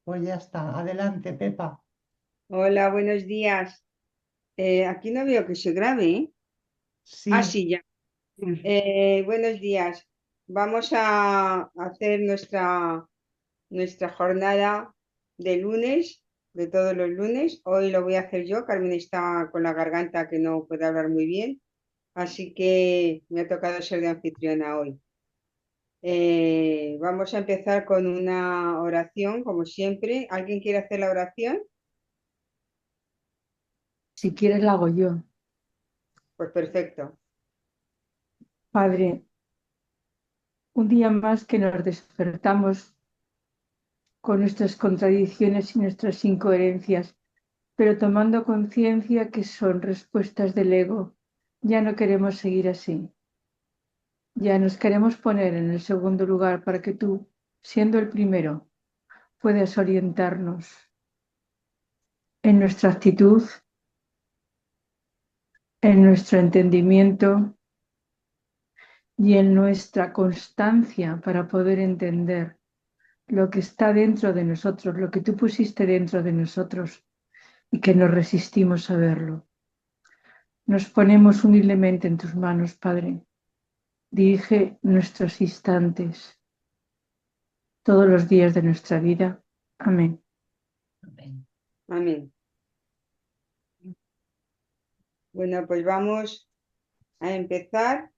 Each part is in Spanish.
Pues ya está. Adelante, Pepa. Hola, buenos días. Aquí no veo que se grabe, ¿eh? Ah, Sí, sí, ya. Buenos días. Vamos a hacer nuestra jornada de lunes, de todos los lunes. Hoy lo voy a hacer yo. Carmen está con la garganta que no puede hablar muy bien, así que me ha tocado ser de anfitriona hoy. Vamos a empezar con una oración, como siempre. ¿Alguien quiere hacer la oración? Si quieres la hago yo. Pues perfecto. Padre, un día más que nos despertamos con nuestras contradicciones y nuestras incoherencias, pero tomando conciencia que son respuestas del ego, ya no queremos seguir así. Ya nos queremos poner en el segundo lugar para que tú, siendo el primero, puedas orientarnos en nuestra actitud, en nuestro entendimiento y en nuestra constancia para poder entender lo que está dentro de nosotros, lo que tú pusiste dentro de nosotros y que nos resistimos a verlo. Nos ponemos humildemente en tus manos, Padre. Dirige nuestros instantes, todos los días de nuestra vida. Amén. amén. Amén. Bueno, pues vamos a empezar.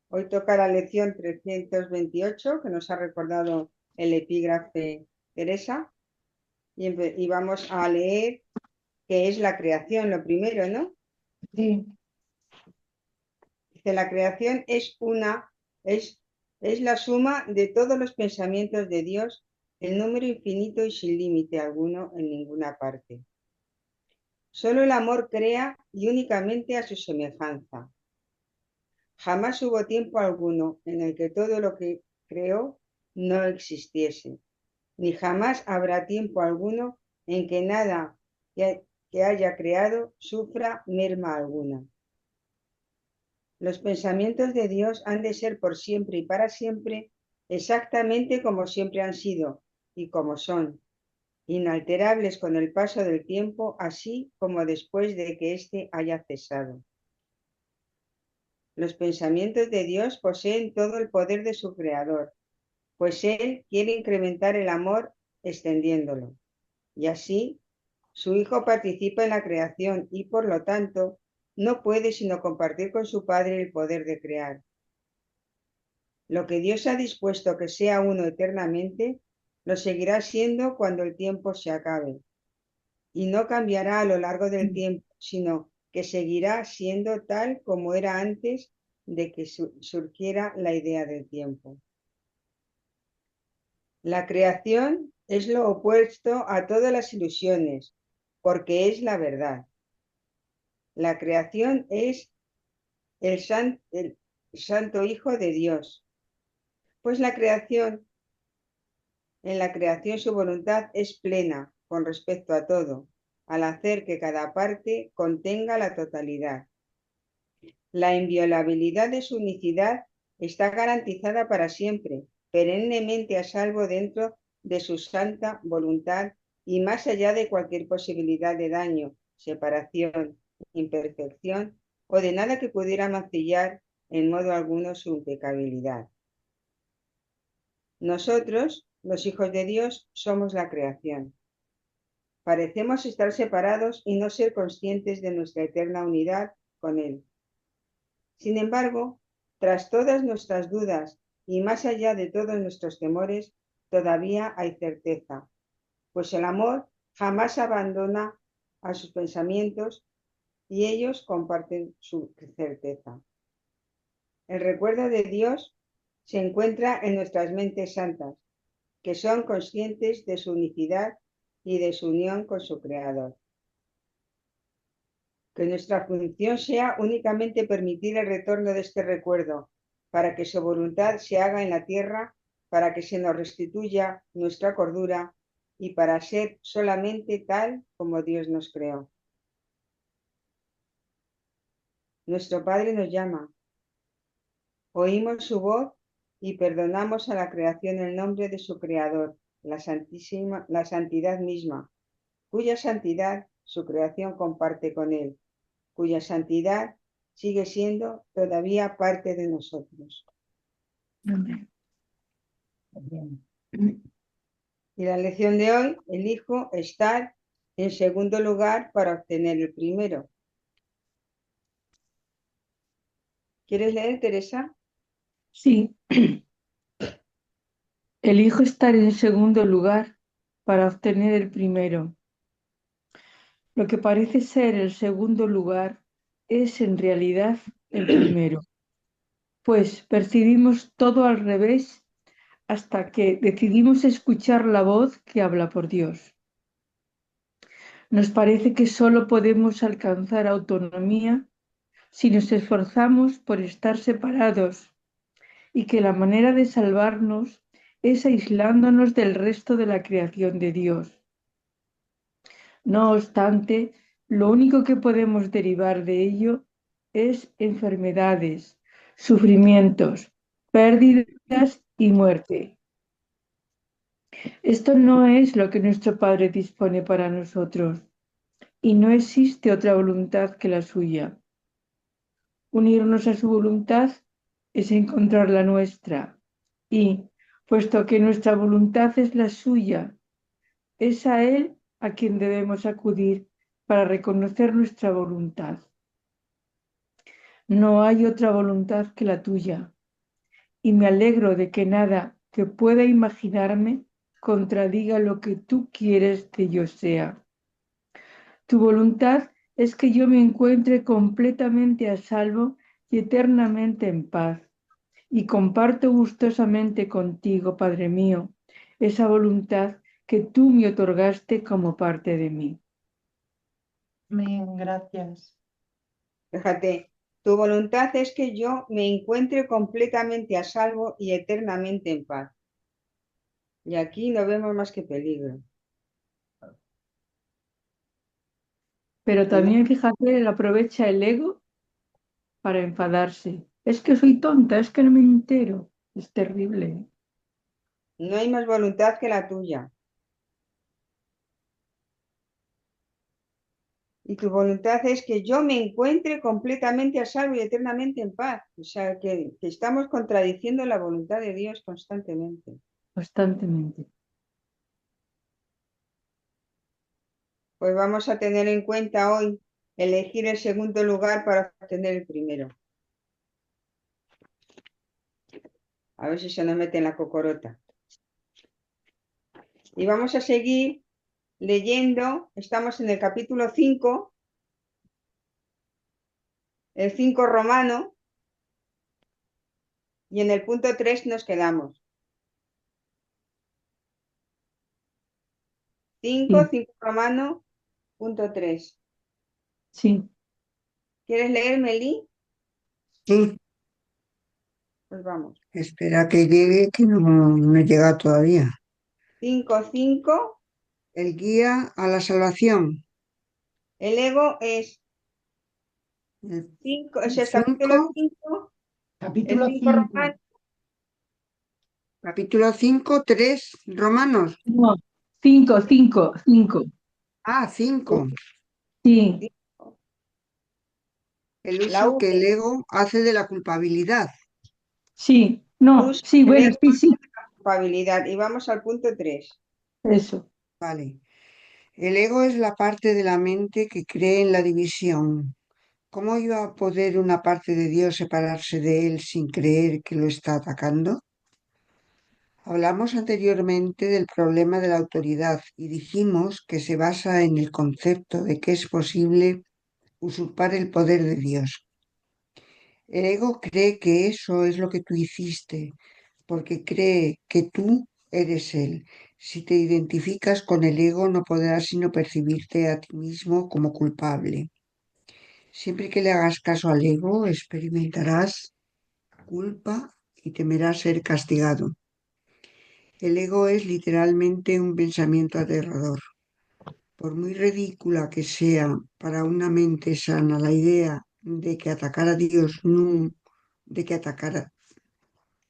Hoy toca la lección 328 que nos ha recordado el epígrafe Teresa y vamos a leer qué es la creación, lo primero, ¿no? Sí. Dice, la creación es, es la suma de todos los pensamientos de Dios, el número infinito y sin límite alguno en ninguna parte. Solo el amor crea y únicamente a su semejanza. Jamás hubo tiempo alguno en el que todo lo que creó no existiese, ni jamás habrá tiempo alguno en que nada que haya creado sufra merma alguna. Los pensamientos de Dios han de ser por siempre y para siempre exactamente como siempre han sido y como son, inalterables con el paso del tiempo, así como después de que éste haya cesado. Los pensamientos de Dios poseen todo el poder de su creador, pues Él quiere incrementar el amor extendiéndolo. Y así, su Hijo participa en la creación y, por lo tanto, no puede sino compartir con su Padre el poder de crear. Lo que Dios ha dispuesto que sea uno eternamente, lo seguirá siendo cuando el tiempo se acabe. Y no cambiará a lo largo del tiempo, sino que seguirá siendo tal como era antes de que surgiera la idea del tiempo. La creación es lo opuesto a todas las ilusiones, porque es la verdad. La creación es el Santo Hijo de Dios, pues en la creación su voluntad es plena con respecto a todo, al hacer que cada parte contenga la totalidad. La inviolabilidad de su unicidad está garantizada para siempre, perennemente a salvo dentro de su santa voluntad y más allá de cualquier posibilidad de daño, separación, imperfección o de nada que pudiera mancillar en modo alguno su impecabilidad. Nosotros, los hijos de Dios, somos la creación. Parecemos estar separados y no ser conscientes de nuestra eterna unidad con Él. Sin embargo, tras todas nuestras dudas y más allá de todos nuestros temores, todavía hay certeza, pues el amor jamás abandona a sus pensamientos y ellos comparten su certeza. El recuerdo de Dios se encuentra en nuestras mentes santas, que son conscientes de su unicidad y de su unión con su Creador. Que nuestra función sea únicamente permitir el retorno de este recuerdo, para que su voluntad se haga en la tierra, para que se nos restituya nuestra cordura y para ser solamente tal como Dios nos creó. Nuestro Padre nos llama, oímos su voz y perdonamos a la creación en nombre de su Creador, la santidad misma, cuya santidad su creación comparte con él, cuya santidad sigue siendo todavía parte de nosotros. Amén. Bien. Y la lección de hoy, elijo estar en segundo lugar para obtener el primero. ¿Quieres leer, Teresa? Sí, elijo estar en segundo lugar para obtener el primero. Lo que parece ser el segundo lugar es en realidad el primero, pues percibimos todo al revés hasta que decidimos escuchar la voz que habla por Dios. Nos parece que solo podemos alcanzar autonomía si nos esforzamos por estar separados y que la manera de salvarnos es aislándonos del resto de la creación de Dios. No obstante, lo único que podemos derivar de ello es enfermedades, sufrimientos, pérdidas y muerte. Esto no es lo que nuestro Padre dispone para nosotros, y no existe otra voluntad que la suya. Unirnos a su voluntad es encontrar la nuestra, y, puesto que nuestra voluntad es la suya, es a Él a quien debemos acudir para reconocer nuestra voluntad. No hay otra voluntad que la tuya, y me alegro de que nada que pueda imaginarme contradiga lo que tú quieres que yo sea. Tu voluntad es que yo me encuentre completamente a salvo y eternamente en paz, y comparto gustosamente contigo, Padre mío, esa voluntad que tú me otorgaste como parte de mí. Amén, gracias. Fíjate, tu voluntad es que yo me encuentre completamente a salvo y eternamente en paz. Y aquí no vemos más que peligro. Pero Y no, también, fíjate, él aprovecha el ego para enfadarse. Es que soy tonta, es que no me entero. Es terrible. no hay más voluntad que la tuya. Y tu voluntad es que yo me encuentre completamente a salvo y eternamente en paz. O sea, que estamos contradiciendo la voluntad de Dios constantemente. Constantemente. Pues vamos a tener en cuenta hoy elegir el segundo lugar para obtener el primero. A ver si se nos mete en la cocorota. Y vamos a seguir leyendo. Estamos en el capítulo 5, el 5 romano, y en el punto 3 nos quedamos. 5, Sí, 5 romano, punto 3. sí. ¿Quieres leer, Meli? Sí, Pues vamos. espera que llegue, que no llega todavía. 5, 5. El guía a la salvación. El ego es El 5, es el capítulo 5, 5, el Capítulo 5 romano. 5. capítulo 5, 3, Romanos. No, 5, 5, 5. Ah, 5. Sí, El La uso U, que el ego hace de la culpabilidad. sí. No, uso sí, del bueno, ego sí, de sí. la culpabilidad. Y vamos al punto 3. Eso. Vale. El ego es la parte de la mente que cree en la división. ¿Cómo iba a poder una parte de Dios separarse de él sin creer que lo está atacando? Hablamos anteriormente del problema de la autoridad y dijimos que se basa en el concepto de que es posible usurpar el poder de Dios. El ego cree que eso es lo que tú hiciste, porque cree que tú eres él. Si te identificas con el ego, no podrás sino percibirte a ti mismo como culpable. Siempre que le hagas caso al ego, experimentarás culpa y temerás ser castigado. El ego es literalmente un pensamiento aterrador. Por muy ridícula que sea para una mente sana la idea de que atacar a Dios, de que atacar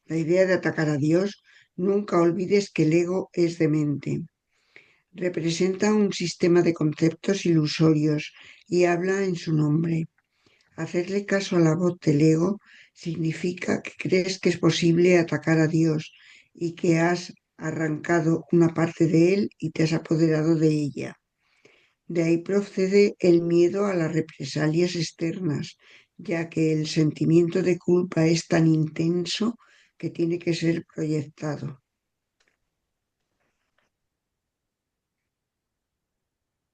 la idea de atacar a Dios Nunca olvides que el ego es demente. Representa un sistema de conceptos ilusorios y habla en su nombre. Hacerle caso a la voz del ego significa que crees que es posible atacar a Dios y que has arrancado una parte de él y te has apoderado de ella. De ahí procede el miedo a las represalias externas, ya que el sentimiento de culpa es tan intenso que tiene que ser proyectado.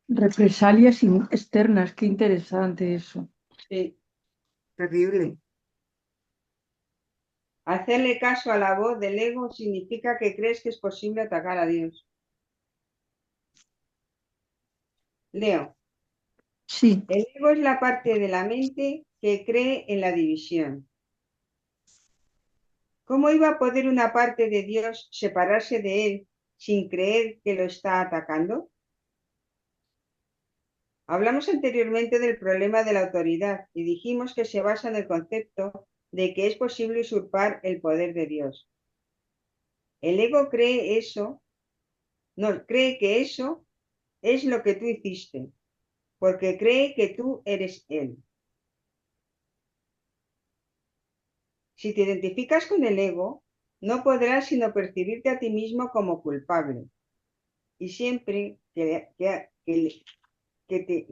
Represalias externas, qué interesante eso. Sí. Terrible. Hacerle caso a la voz del ego significa que crees que es posible atacar a Dios. Leo, Sí, el ego es la parte de la mente que cree en la división. ¿Cómo iba a poder una parte de Dios separarse de él sin creer que lo está atacando? Hablamos anteriormente del problema de la autoridad y dijimos que se basa en el concepto de que es posible usurpar el poder de Dios. El ego cree que eso es lo que tú hiciste, porque cree que tú eres él. Si te identificas con el ego, no podrás sino percibirte a ti mismo como culpable. Y siempre que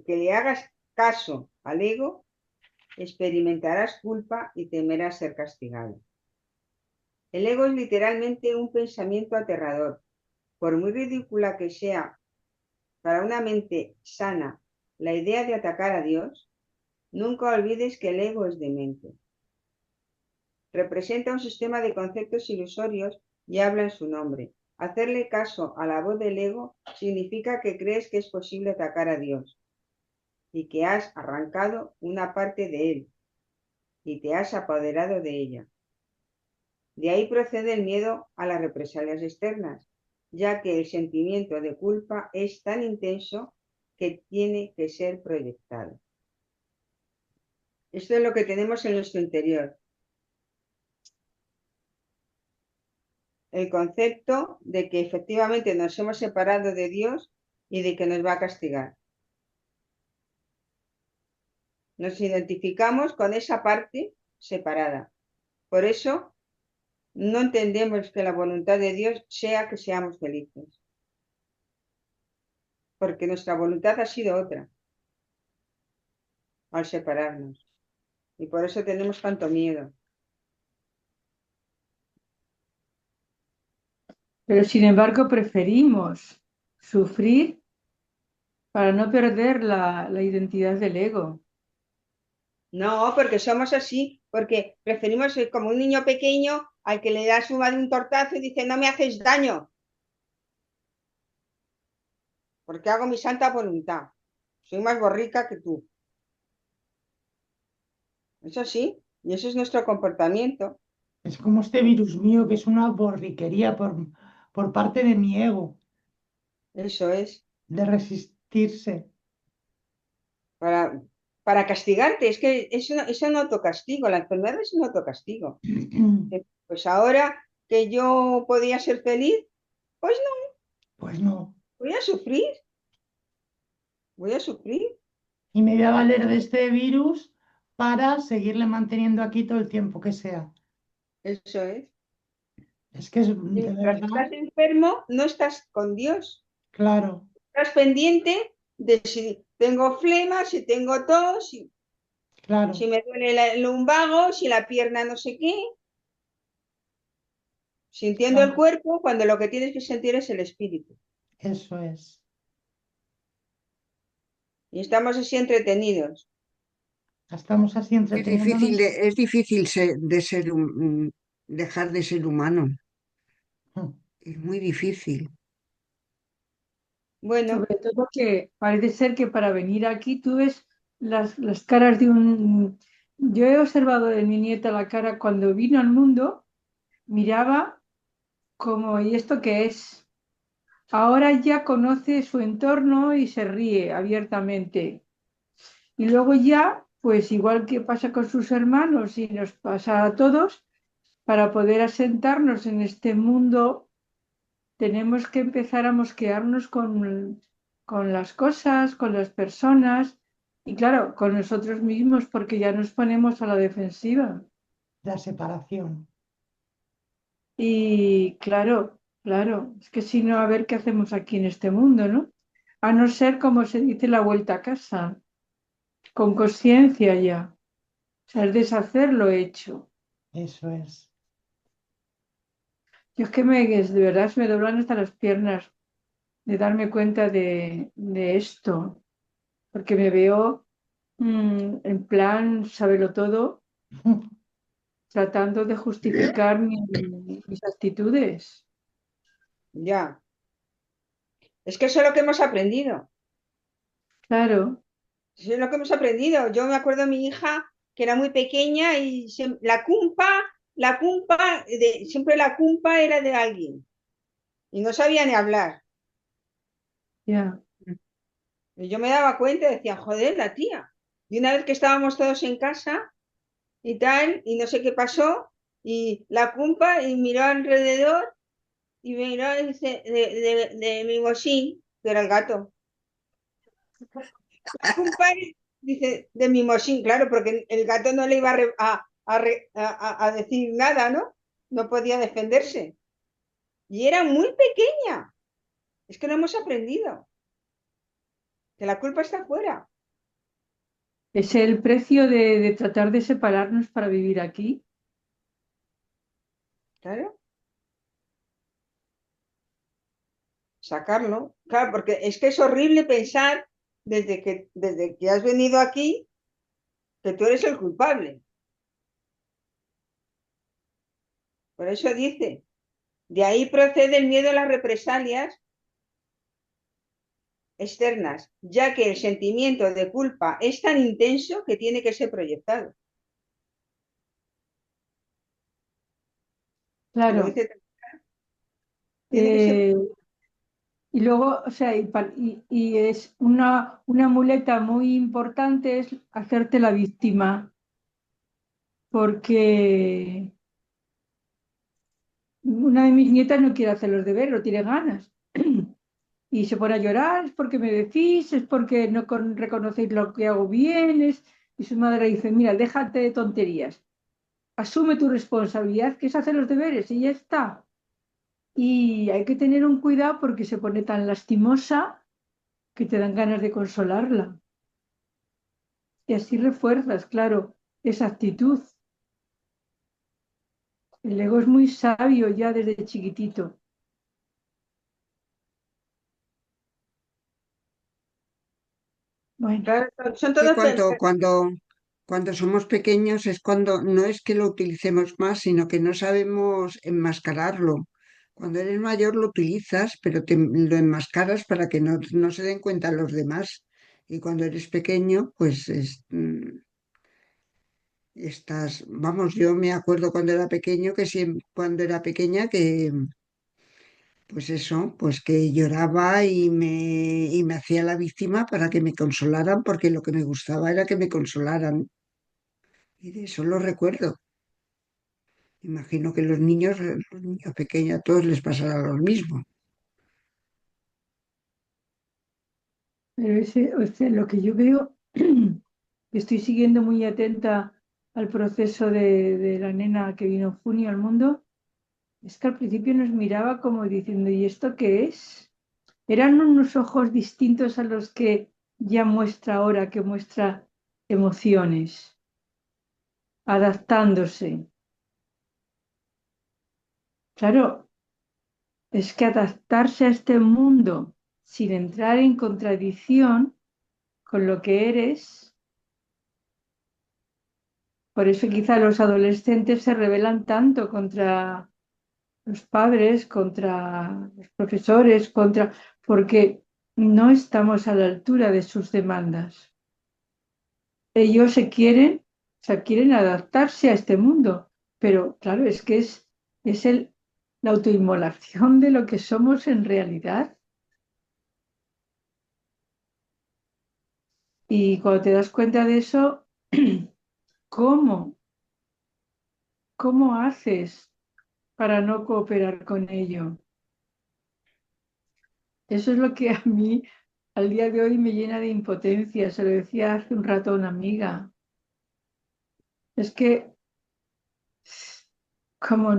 le hagas caso al ego, experimentarás culpa y temerás ser castigado. El ego es literalmente un pensamiento aterrador. Por muy ridícula que sea para una mente sana la idea de atacar a Dios, nunca olvides que el ego es demente. Representa un sistema de conceptos ilusorios y habla en su nombre. Hacerle caso a la voz del ego significa que crees que es posible atacar a Dios y que has arrancado una parte de él y te has apoderado de ella. De ahí procede el miedo a las represalias externas, ya que el sentimiento de culpa es tan intenso que tiene que ser proyectado. Esto es lo que tenemos en nuestro interior. El concepto de que efectivamente nos hemos separado de Dios y de que nos va a castigar. Nos identificamos con esa parte separada. Por eso no entendemos que la voluntad de Dios sea que seamos felices. Porque nuestra voluntad ha sido otra al separarnos. Y por eso tenemos tanto miedo. pero sin embargo preferimos sufrir para no perder la identidad del ego. No, porque somos así, porque preferimos ser como un niño pequeño al que le da su madre un tortazo y dice, no me haces daño, porque hago mi santa voluntad. Soy más borrica que tú. Eso sí, y eso es nuestro comportamiento. Es como este virus mío que es una borriquería por parte de mi ego, Eso es, de resistirse. para, para castigarte. Es que es un autocastigo, la enfermedad es un autocastigo. Pues ahora que yo podía ser feliz, pues no, Pues no. voy a sufrir, voy a sufrir. Y me voy a valer de este virus para seguirle manteniendo aquí todo el tiempo que sea. Eso es. Es que es de Mientras verdad, estás enfermo, no estás con Dios. claro, Estás pendiente de si tengo flema, si tengo tos, si claro, me duele el lumbago, si la pierna no sé qué. Sintiendo el claro, cuerpo cuando lo que tienes que sentir es el espíritu. eso es. Y estamos así entretenidos. Estamos así entreteniéndonos. Es difícil dejar de ser humano. Mm. Es muy difícil. Bueno, Sobre todo que parece ser que para venir aquí tú ves las caras de un... Yo he observado de mi nieta la cara cuando vino al mundo, miraba como, ¿y esto qué es? Ahora ya conoce su entorno y se ríe abiertamente. Y luego ya, pues igual que pasa con sus hermanos y nos pasa a todos, para poder asentarnos en este mundo, tenemos que empezar a mosquearnos con las cosas, con las personas y claro, con nosotros mismos, porque ya nos ponemos a la defensiva. La separación. Y claro, claro, es que si no, a ver qué hacemos aquí en este mundo, ¿no? A no ser, como se dice, la vuelta a casa, con conciencia ya. O sea, es deshacer lo hecho. Eso es. Yo es que de verdad se me doblan hasta las piernas de darme cuenta de esto, porque me veo en plan, sábelo todo, tratando de justificar mis actitudes. Ya. Es que eso es lo que hemos aprendido. Claro, Eso es lo que hemos aprendido. Yo me acuerdo de mi hija que era muy pequeña y siempre la culpa era de alguien y no sabía ni hablar. ya, Y yo me daba cuenta y decía, joder, la tía. Y una vez que estábamos todos en casa y tal, y no sé qué pasó, y la culpa y miró alrededor y miró y dice, de mi Mosín, que era el gato. La culpa dice, de mi Mosín, claro, porque el gato no le iba a decir nada, ¿no? No podía defenderse. Y era muy pequeña. Es que lo hemos aprendido, que la culpa está afuera. es el precio de tratar de separarnos para vivir aquí. Claro, sacarlo. Claro, porque es que es horrible pensar desde que has venido aquí que tú eres el culpable. Por eso dice, de ahí procede el miedo a las represalias externas, ya que el sentimiento de culpa es tan intenso que tiene que ser proyectado. Que lo Claro. dice, tiene que ser. Eh, y luego, o sea, y es una muleta muy importante es hacerte la víctima, porque una de mis nietas no quiere hacer los deberes, no tiene ganas. Y se pone a llorar, es porque me decís, es porque no reconocéis lo que hago bien, y su madre dice, mira, déjate de tonterías, asume tu responsabilidad, que es hacer los deberes, y ya está. Y hay que tener un cuidado porque se pone tan lastimosa que te dan ganas de consolarla. Y así refuerzas, claro, esa actitud. El ego es muy sabio ya desde chiquitito. Bueno, Claro, son Que todos cuando somos pequeños es cuando no es que lo utilicemos más, sino que no sabemos enmascararlo. Cuando eres mayor lo utilizas, pero lo enmascaras para que no se den cuenta los demás. Y cuando eres pequeño, pues vamos, yo me acuerdo cuando era pequeño, cuando era pequeña, que pues eso, pues que lloraba y me hacía la víctima para que me consolaran, porque lo que me gustaba era que me consolaran. Y de eso lo recuerdo. Imagino que los niños pequeños, a todos les pasará lo mismo. pero o sea, lo que yo veo, que estoy siguiendo muy atenta al proceso de la nena que vino en junio al mundo, es que al principio nos miraba como diciendo, ¿y esto qué es? Eran unos ojos distintos a los que ya muestra ahora, que muestra emociones, adaptándose. Claro, es que adaptarse a este mundo sin entrar en contradicción con lo que eres, por eso quizá los adolescentes se rebelan tanto contra los padres, contra los profesores, porque no estamos a la altura de sus demandas. Ellos quieren adaptarse a este mundo, pero claro, es que es la autoinmolación de lo que somos en realidad. Y cuando te das cuenta de eso, ¿cómo? ¿cómo haces para no cooperar con ello? Eso es lo que a mí al día de hoy me llena de impotencia. Se lo decía hace un rato a una amiga. Es que como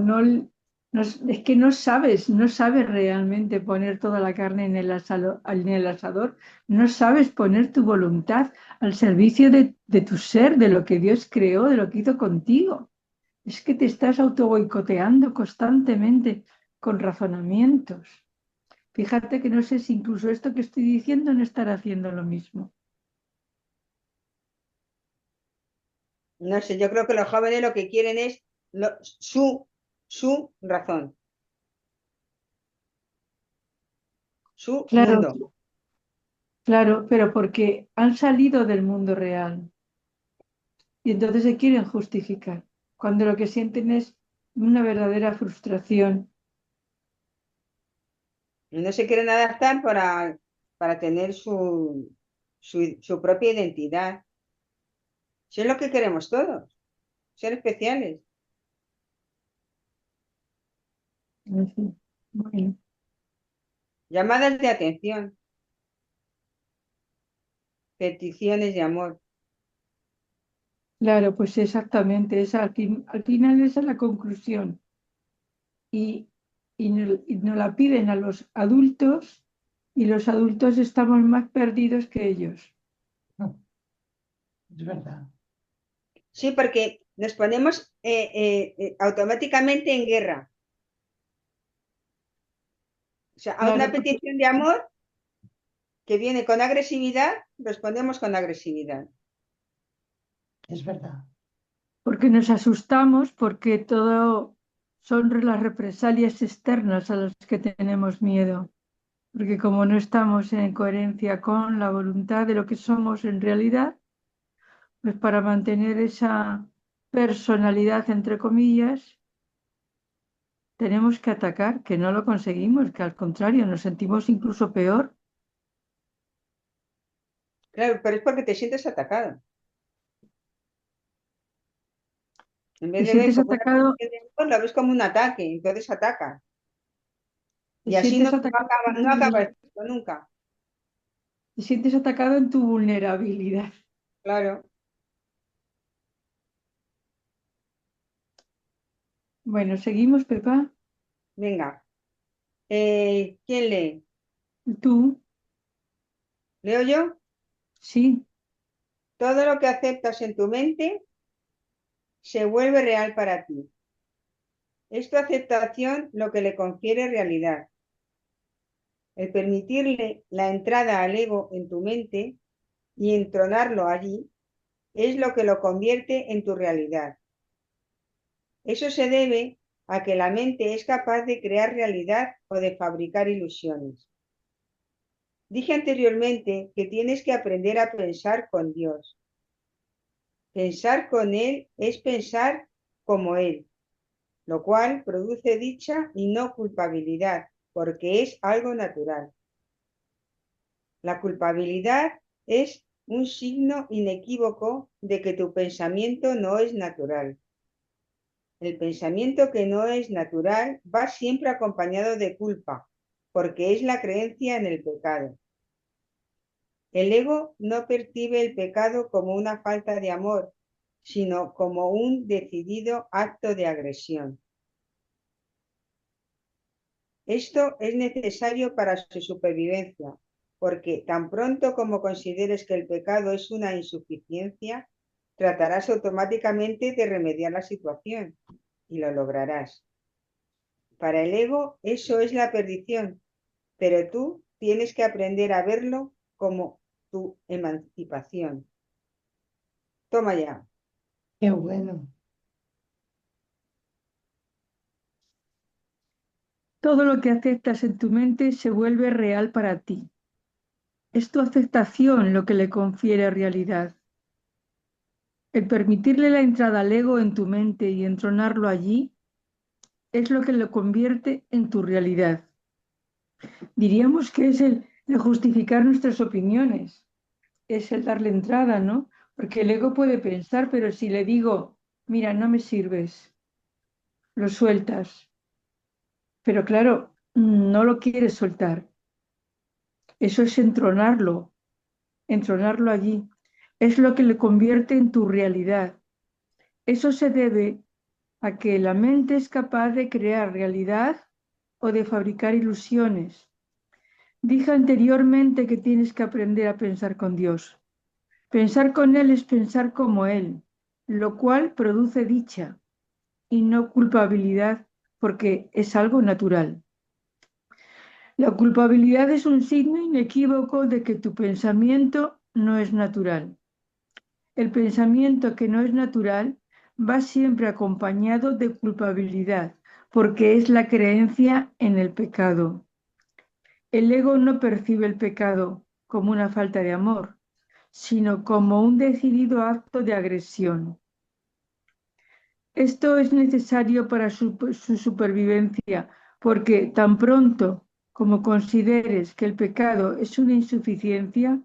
es que no sabes realmente poner toda la carne en en el asador, no sabes poner tu voluntad al servicio de tu ser, de lo que Dios creó, de lo que hizo contigo. Es que te estás auto boicoteando constantemente con razonamientos. Fíjate que no sé si incluso esto que estoy diciendo no estará haciendo lo mismo. No sé, yo creo que los jóvenes lo que quieren es su razón, su Claro, mundo. claro, pero porque han salido del mundo real y entonces se quieren justificar, cuando lo que sienten es una verdadera frustración. No se quieren adaptar para tener su propia identidad. Si es lo que queremos todos, ser especiales. En fin, bueno, Llamadas de atención, peticiones de amor. claro, pues exactamente, al final esa es la conclusión. Y, y nos la piden a los adultos y los adultos estamos más perdidos que ellos. No, es verdad. Sí, porque nos ponemos automáticamente en guerra. O sea, a Claro, una petición de amor que viene con agresividad, respondemos con agresividad. Es verdad. porque nos asustamos, porque todo son las represalias externas a las que tenemos miedo, porque como no estamos en coherencia con la voluntad de lo que somos en realidad, pues para mantener esa personalidad, entre comillas, tenemos que atacar, que no lo conseguimos, que al contrario, nos sentimos incluso peor. Claro, pero es porque te sientes atacado. En Te vez de ver sientes como una atacado, petición de amor, lo ves como un ataque, entonces ataca. te Y así sientes atacado no acaba esto nunca. te sientes atacado en tu vulnerabilidad. Claro, Bueno, seguimos, Pepa. venga. ¿Quién lee? Tú, ¿Leo yo? sí. Todo lo que aceptas en tu mente se vuelve real para ti. Es tu aceptación lo que le confiere realidad. El permitirle la entrada al ego en tu mente y entronarlo allí es lo que lo convierte en tu realidad. Eso se debe a que la mente es capaz de crear realidad o de fabricar ilusiones. Dije anteriormente que tienes que aprender a pensar con Dios. Pensar con Él es pensar como Él, lo cual produce dicha y no culpabilidad, porque es algo natural. La culpabilidad es un signo inequívoco de que tu pensamiento no es natural. El pensamiento que no es natural va siempre acompañado de culpa, porque es la creencia en el pecado. El ego no percibe el pecado como una falta de amor, sino como un decidido acto de agresión. Esto es necesario para su supervivencia, porque tan pronto como consideres que el pecado es una insuficiencia, tratarás automáticamente de remediar la situación y lo lograrás. Para el ego eso es la perdición, pero tú tienes que aprender a verlo como tu emancipación. Toma ya. Qué bueno. Todo lo que aceptas en tu mente se vuelve real para ti. Es tu aceptación lo que le confiere realidad. El permitirle la entrada al ego en tu mente y entronarlo allí es lo que lo convierte en tu realidad. Diríamos que es el justificar nuestras opiniones, es el darle entrada, ¿no? Porque el ego puede pensar, pero si le digo, mira, no me sirves, lo sueltas. Pero claro, no lo quieres soltar. Eso es entronarlo allí. Es lo que le convierte en tu realidad. Eso se debe a que la mente es capaz de crear realidad o de fabricar ilusiones. Dije anteriormente que tienes que aprender a pensar con Dios. Pensar con Él es pensar como Él, lo cual produce dicha y no culpabilidad, porque es algo natural. La culpabilidad es un signo inequívoco de que tu pensamiento no es natural. El pensamiento que no es natural va siempre acompañado de culpabilidad, porque es la creencia en el pecado. El ego no percibe el pecado como una falta de amor, sino como un decidido acto de agresión. Esto es necesario para su supervivencia, porque tan pronto como consideres que el pecado es una insuficiencia,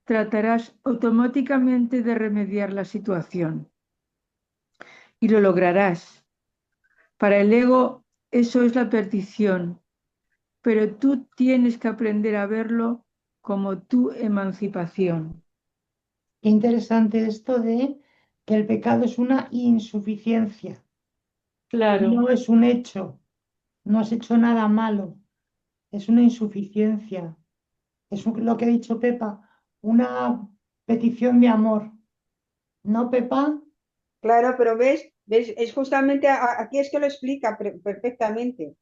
tratarás automáticamente de remediar la situación y lo lograrás. Para el ego eso es la perdición, pero tú tienes que aprender a verlo como tu emancipación. Qué interesante esto de que el pecado es una insuficiencia, Claro, no es un hecho, no has hecho nada malo, es una insuficiencia, lo que ha dicho Pepa, una petición de amor, ¿no, Pepa? Claro, pero ves, es justamente aquí es que lo explica perfectamente.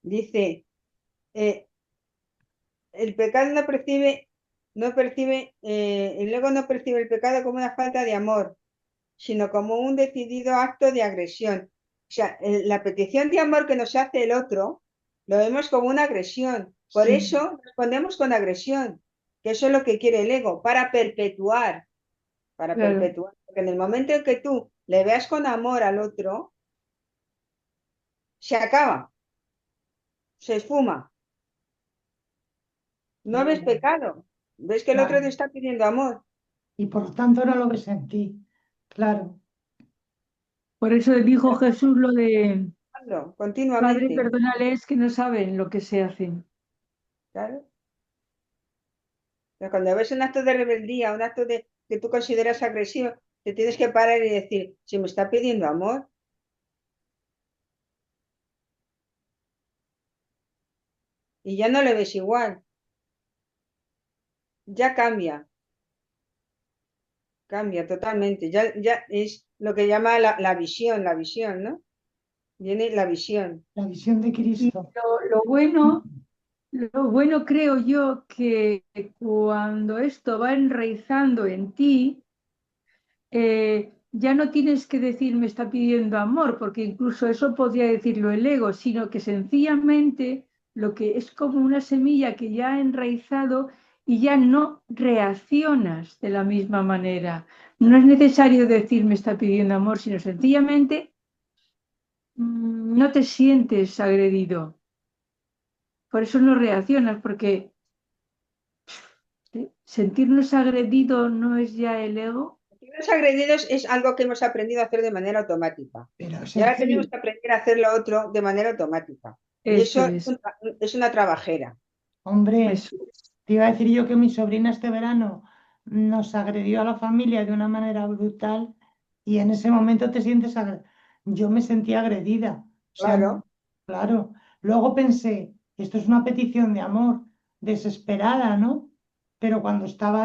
Dice, eh, el pecado el ego no percibe el pecado como una falta de amor, sino como un decidido acto de agresión. O sea, la petición de amor que nos hace el otro, lo vemos como una agresión. Por Sí, eso respondemos con agresión, que eso es lo que quiere el ego, para claro, perpetuar. Porque en el momento en que tú le veas con amor al otro, se acaba, se esfuma. No ves ya, pecado, ves que el otro te claro. está pidiendo amor. Y por tanto no lo ves en ti, claro. por eso dijo Jesús lo de, Padre, Continuamente. perdónales que no saben lo que se hacen. Claro. Pero cuando ves un acto de rebeldía, un acto de que tú consideras agresivo, te tienes que parar y decir, si me está pidiendo amor, y ya no le ves igual, ya cambia totalmente. Ya es lo que llama la visión, ¿no? Viene la visión. La visión de Y Cristo. lo bueno creo yo que cuando esto va enraizando en ti, ya no tienes que decir me está pidiendo amor, porque incluso eso podría decirlo el ego, sino que sencillamente lo que es como una semilla que ya ha enraizado y ya no reaccionas de la misma manera. No es necesario decir me está pidiendo amor, sino sencillamente no te sientes agredido. Por eso no reaccionas, porque sentirnos agredido no es ya el ego. Los agredidos es algo que hemos aprendido a hacer de manera automática. Pero Y ahora tenemos Sergio, que aprender a hacer lo otro de manera automática. Y Eso eso es, es una trabajera. hombre, eso es. te iba a decir yo que mi sobrina este verano nos agredió a la familia de una manera brutal y en ese momento te sientes yo me sentí agredida. O sea, Claro, claro. Luego pensé, esto es una petición de amor, desesperada, ¿no? Pero cuando estaba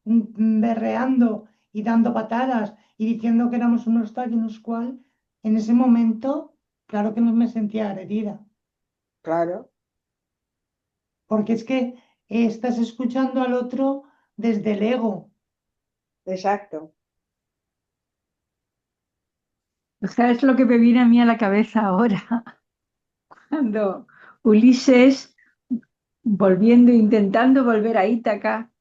berreando y dando patadas y diciendo que éramos unos tal y unos cual, en ese momento, claro que no me sentía agredida. claro, Porque es que estás escuchando al otro desde el ego. exacto. O sea, es lo que me viene a mí a la cabeza ahora, cuando Ulises, intentando volver a Ítaca,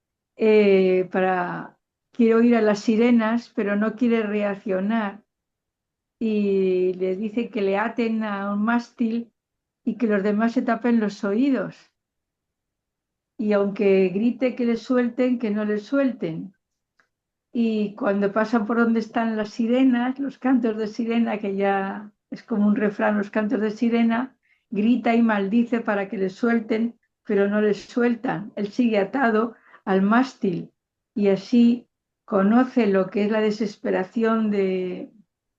quiere oír a las sirenas, pero no quiere reaccionar, y le dice que le aten a un mástil y que los demás se tapen los oídos. Y aunque grite que le suelten, que no le suelten. y cuando pasa por donde están las sirenas, los cantos de sirena, que ya es como un refrán, los cantos de sirena, grita y maldice para que le suelten, pero no le sueltan. Él sigue atado al mástil y así conoce lo que es la desesperación del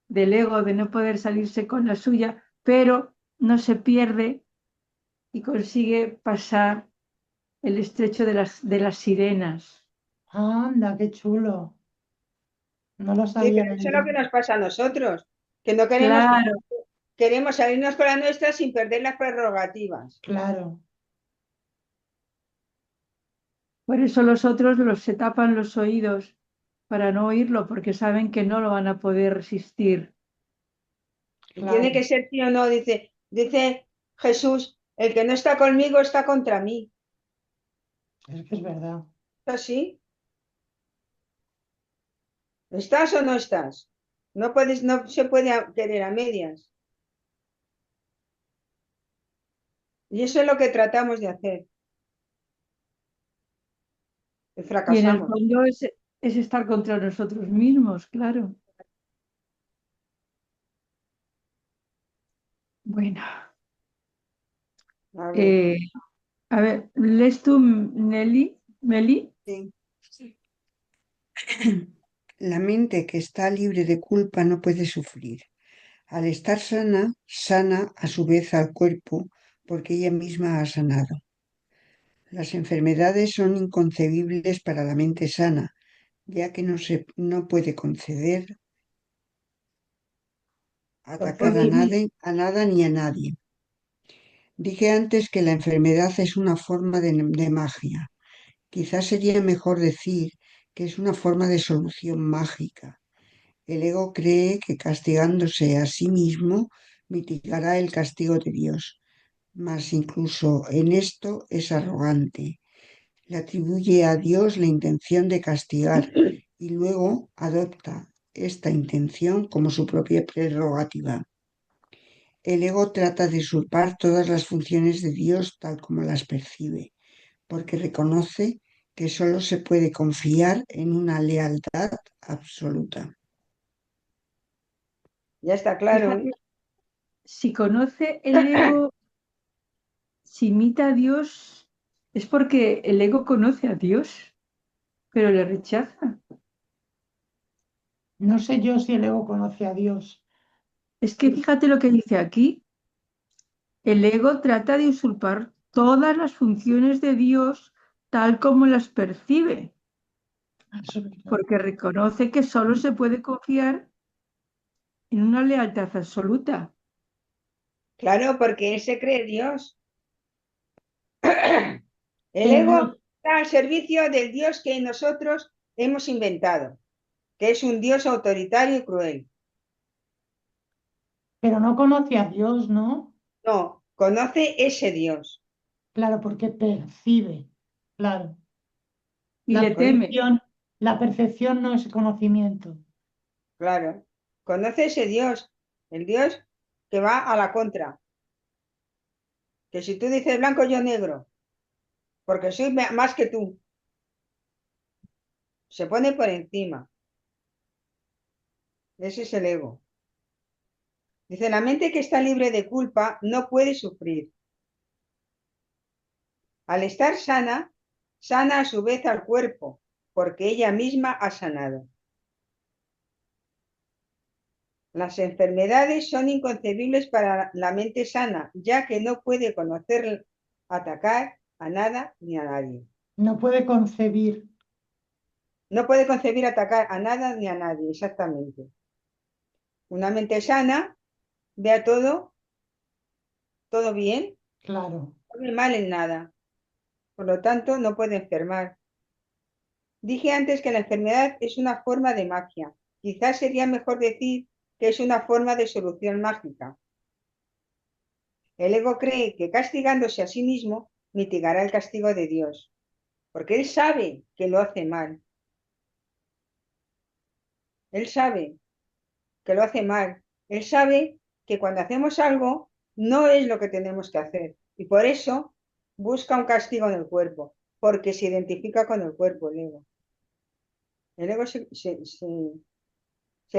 ego de no poder salirse con la suya, pero no se pierde y consigue pasar el estrecho de las sirenas. Anda, qué chulo. No lo Sí, sabía pero del eso es lo que libro. nos pasa a nosotros, que no Claro, queremos salirnos con la nuestra sin perder las prerrogativas. Claro. por eso los otros se tapan los oídos para no oírlo, porque saben que no lo van a poder resistir. Y tiene Claro, que ser sí o no, dice Jesús, el que no está conmigo está contra mí. es que es verdad. ¿Es así? ¿Estás o no estás? No puedes, no se puede querer a medias. Y eso es lo que tratamos de hacer. Y Y en el fracasamos. fondo es estar contra nosotros mismos, claro. Bueno, A ver, eh, a ver, ¿lees tú, Nelly? ¿Meli? Sí. La mente que está libre de culpa no puede sufrir. Al estar sana, sana a su vez al cuerpo porque ella misma ha sanado. Las enfermedades son inconcebibles para la mente sana, ya que no puede conceder, no atacar puede. a nada ni a nadie. Dije antes que la enfermedad es una forma de magia. Quizás sería mejor decir que es una forma de solución mágica. El ego cree que castigándose a sí mismo mitigará el castigo de Dios, mas incluso en esto es arrogante. Le atribuye a Dios la intención de castigar y luego adopta esta intención como su propia prerrogativa. El ego trata de usurpar todas las funciones de Dios tal como las percibe, porque reconoce que solo se puede confiar en una lealtad absoluta. Ya está claro, ¿eh? Fíjate, si conoce el ego, si imita a Dios, es porque el ego conoce a Dios, pero le rechaza. No sé yo si el ego conoce a Dios. Es que fíjate lo que dice aquí. El ego trata de usurpar todas las funciones de Dios tal como las percibe, Eso es verdad. porque reconoce que solo se puede confiar en una lealtad absoluta. Claro, porque él se cree Dios. El Pero ego no, está al servicio del Dios que nosotros hemos inventado, que es un Dios autoritario y cruel. pero no conoce a Dios, ¿no? No, conoce ese Dios. Claro, porque percibe. Claro. Y le teme. La percepción no es conocimiento. Claro, conoce ese Dios, el Dios que va a la contra. Que si tú dices blanco, yo negro, porque soy más que tú, se pone por encima. Ese es el ego. Dice, la mente que está libre de culpa no puede sufrir. Al estar sana, sana a su vez al cuerpo, porque ella misma ha sanado. Las enfermedades son inconcebibles para la mente sana, ya que no puede conocer, atacar a nada ni a nadie. No puede concebir. No puede concebir atacar a nada ni a nadie, exactamente. Una mente sana vea todo bien, Claro. no ve mal en nada. Por lo tanto, no puede enfermar. Dije antes que la enfermedad es una forma de magia. Quizás sería mejor decir que es una forma de solución mágica. El ego cree que castigándose a sí mismo mitigará el castigo de Dios, porque él sabe que lo hace mal. Él sabe que lo hace mal. Él sabe que cuando hacemos algo no es lo que tenemos que hacer. Y por eso busca un castigo en el cuerpo, porque se identifica con el cuerpo, el ego. El ego se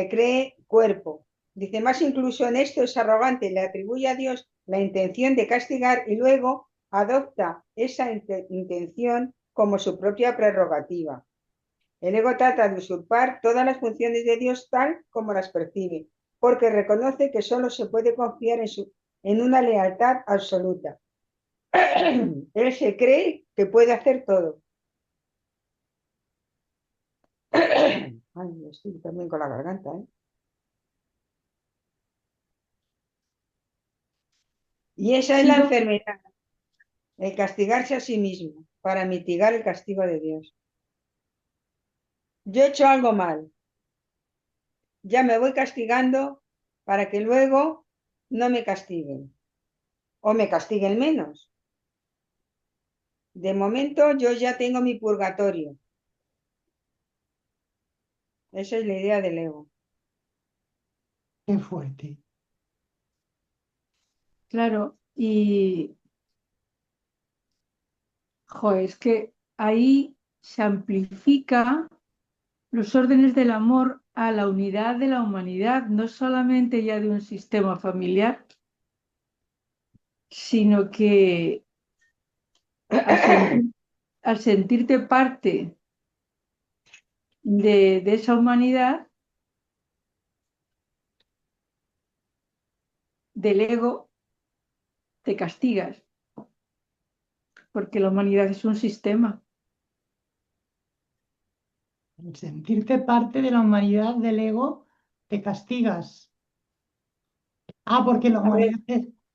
cree cuerpo. Dice, más incluso en esto es arrogante, le atribuye a Dios la intención de castigar y luego adopta esa intención como su propia prerrogativa. El ego trata de usurpar todas las funciones de Dios tal como las percibe, porque reconoce que solo se puede confiar en una lealtad absoluta. Él se cree que puede hacer todo. Ay, estoy también con la garganta, ¿eh? Y esa es la Sigo, enfermedad, el castigarse a sí mismo para mitigar el castigo de Dios. Yo he hecho algo mal, ya me voy castigando para que luego no me castiguen o me castiguen menos. De momento yo ya tengo mi purgatorio. Esa es la idea del ego. Qué fuerte. claro, y es que ahí se amplifica los órdenes del amor a la unidad de la humanidad, no solamente ya de un sistema familiar, sino que al, sentir- al sentirte parte de esa humanidad, del ego, te castigas, porque la humanidad es un sistema. Al sentirte parte de la humanidad del ego, te castigas. Ah, porque la A ver, humanidad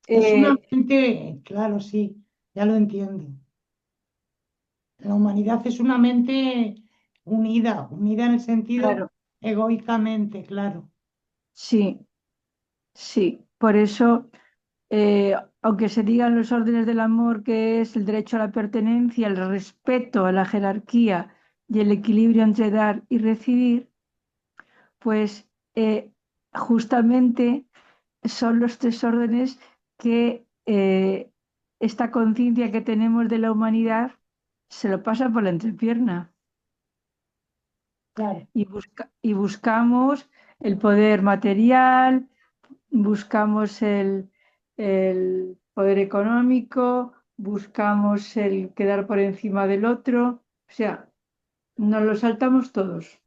es una eh, mente, claro, sí, ya lo entiendo. La humanidad es una mente unida, unida en el sentido claro, egoicamente, claro. sí, sí. Por eso, eh, aunque se digan los órdenes del amor, que es el derecho a la pertenencia, el respeto a la jerarquía y el equilibrio entre dar y recibir, pues justamente son los tres órdenes que esta conciencia que tenemos de la humanidad se lo pasa por la entrepierna Claro, y buscamos el poder material, buscamos el poder económico, buscamos el quedar por encima del otro, o sea, nos lo saltamos todos.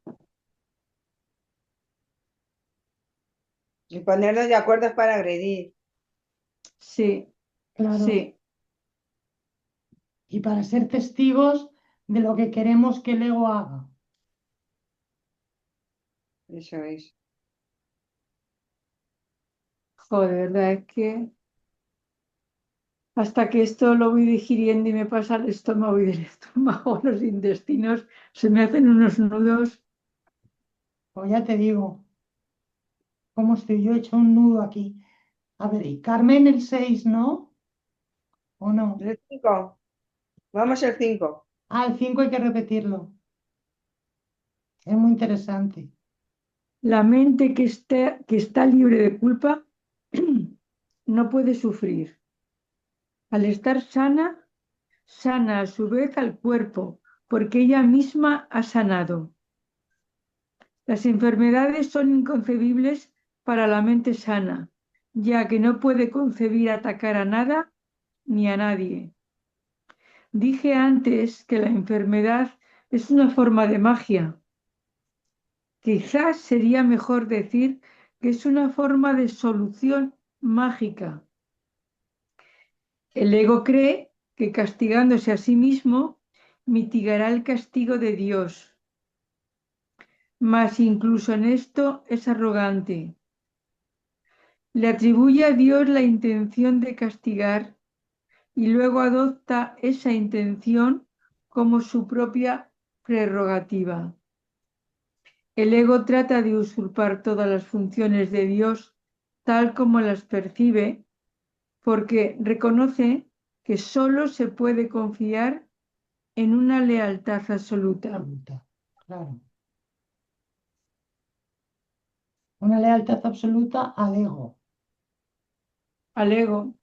Y ponernos de acuerdo para agredir. Sí, claro. sí, Y para ser testigos de lo que queremos que el ego haga. Eso es. joder, de verdad es que hasta que esto lo voy digiriendo y me pasa al estómago y del estómago a los intestinos, se me hacen unos nudos. O ya te digo, cómo estoy yo he hecho un nudo aquí. A ver, y Carmen el 6, ¿no? ¿O no? El 5. Vamos al 5. Ah, el 5 hay que repetirlo. Es muy interesante. La mente que está libre de culpa no puede sufrir. Al estar sana, sana a su vez al cuerpo, porque ella misma ha sanado. Las enfermedades son inconcebibles para la mente sana, ya que no puede concebir atacar a nada ni a nadie. Dije antes que la enfermedad es una forma de magia. Quizás sería mejor decir que es una forma de solución mágica. El ego cree que castigándose a sí mismo mitigará el castigo de Dios, mas incluso en esto es arrogante. Le atribuye a Dios la intención de castigar y luego adopta esa intención como su propia prerrogativa. El ego trata de usurpar todas las funciones de Dios tal como las percibe, porque reconoce que solo se puede confiar en una lealtad absoluta. Absoluta, claro. Una lealtad absoluta al ego. Al ego,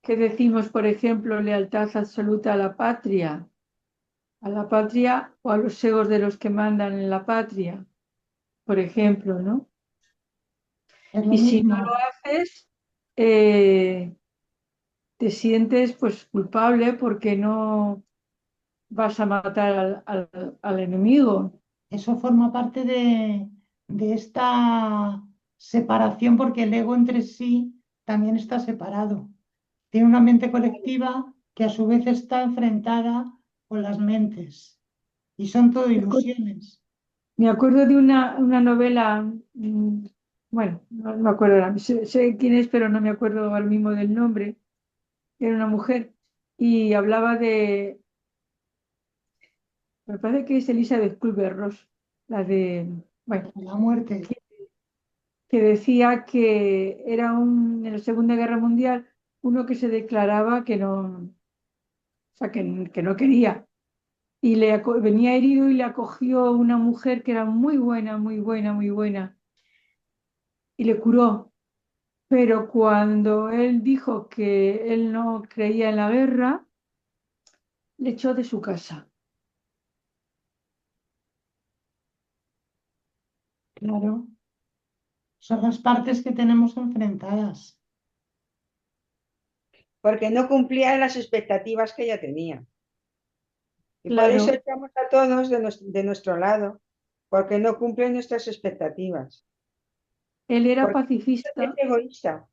que decimos, por ejemplo, lealtad absoluta a la patria, a la patria o a los egos de los que mandan en la patria, por ejemplo, ¿no? Es lo Y si no mismo. lo haces, eh, te sientes pues culpable porque no vas a matar al enemigo. Eso forma parte de esta separación porque el ego entre sí también está separado. Tiene una mente colectiva que a su vez está enfrentada con las mentes y son todo Me acuerdo, ilusiones. me acuerdo de una novela, bueno, no me acuerdo, sé quién es, pero no me acuerdo ahora mismo del nombre. Era una mujer y hablaba me parece que es Elizabeth Kubler-Ross, la de, bueno, La muerte, que decía que era en la Segunda Guerra Mundial uno que se declaraba que no, o sea, que no quería. Y venía herido y le acogió una mujer que era muy buena, muy buena, muy buena, y le curó. Pero cuando él dijo que él no creía en la guerra, le echó de su casa. claro, son las partes que tenemos enfrentadas. porque no cumplía las expectativas que ella tenía. Y por eso Claro, echamos a todos de nuestro lado, porque no cumplen nuestras expectativas. él era Porque es pacifista. egoísta.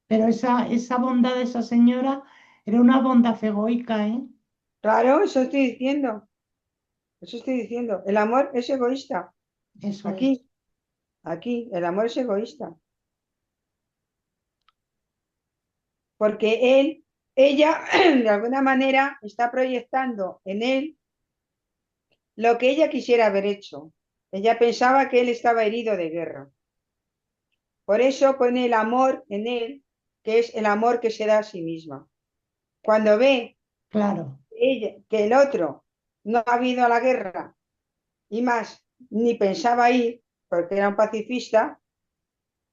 Pero esa bondad de esa señora era una bondad egoica, ¿eh? Claro, eso estoy diciendo. Eso estoy diciendo. El amor es egoísta. Eso es. Aquí, aquí, el amor es egoísta. Porque ella, de alguna manera, está proyectando en él lo que ella quisiera haber hecho. Ella pensaba que él estaba herido de guerra. Por eso pone el amor en él, que es el amor que se da a sí misma. Cuando ve Claro, que el otro no ha ido a la guerra y más, ni pensaba ir, porque era un pacifista,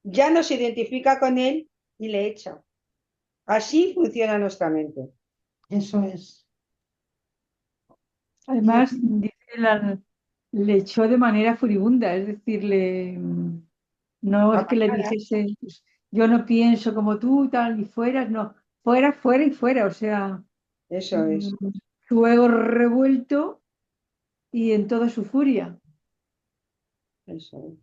ya no se identifica con él y le echa. Así funciona nuestra mente. eso es. Y Además, dice, le echó de manera furibunda, es decir, no es que le Apagada, dijese, pues, yo no pienso como tú, tal, y fuera, no, fuera, fuera y fuera, o sea, eso mm, es, su ego revuelto y en toda su furia. eso es.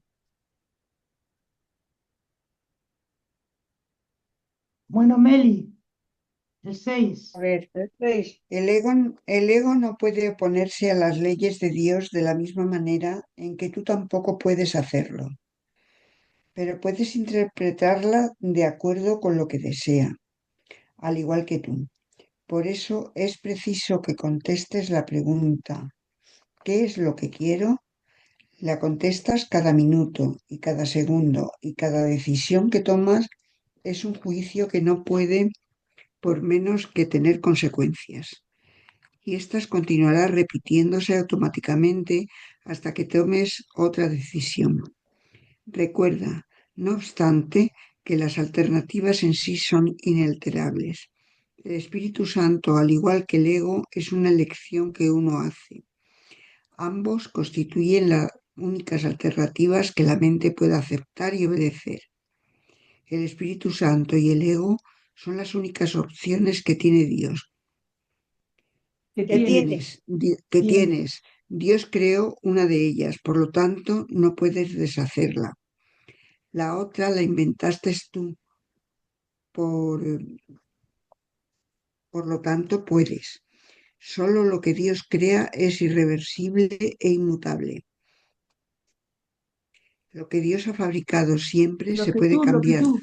bueno, Meli, el A 6. ver, ¿Veis? el ego no puede oponerse a las leyes de Dios de la misma manera en que tú tampoco puedes hacerlo, pero puedes interpretarla de acuerdo con lo que desea, al igual que tú. Por eso es preciso que contestes la pregunta, ¿qué es lo que quiero? La contestas cada minuto y cada segundo y cada decisión que tomas es un juicio que no puede por menos que tener consecuencias. Y éstas continuarán repitiéndose automáticamente hasta que tomes otra decisión. Recuerda, no obstante, que las alternativas en sí son inalterables. El Espíritu Santo, al igual que el ego, es una elección que uno hace. Ambos constituyen las únicas alternativas que la mente puede aceptar y obedecer. El Espíritu Santo y el ego son las únicas opciones que tiene Dios. Que ¿Qué tiene. tiene? Que Bien, tienes. Dios creó una de ellas, por lo tanto no puedes deshacerla. La otra la inventaste tú, por, por lo tanto puedes. Solo lo que Dios crea es irreversible e inmutable. Lo que Dios ha fabricado siempre Lo se que puede tú, lo que cambiar. tú,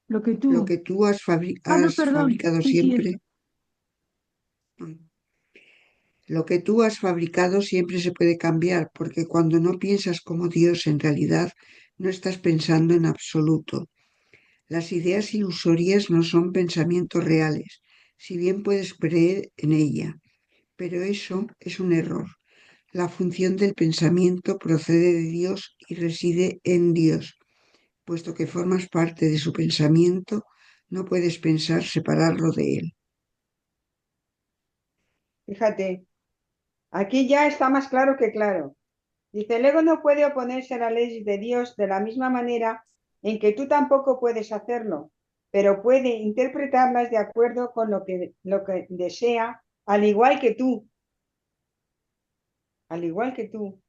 lo que Lo tú. que tú Ah, no, has perdón. fabricado Sí, sí, siempre, eso. lo que tú has fabricado siempre se puede cambiar, porque cuando no piensas como Dios en realidad, no estás pensando en absoluto. Las ideas ilusorias no son pensamientos reales, si bien puedes creer en ella, pero eso es un error. La función del pensamiento procede de Dios y reside en Dios. Puesto que formas parte de su pensamiento, no puedes pensar separarlo de él. Fíjate, Aquí ya está más claro que claro. Dice, el ego no puede oponerse a la ley de Dios de la misma manera en que tú tampoco puedes hacerlo, pero puede interpretarlas de acuerdo con lo que desea, al igual que tú. Al igual que tú.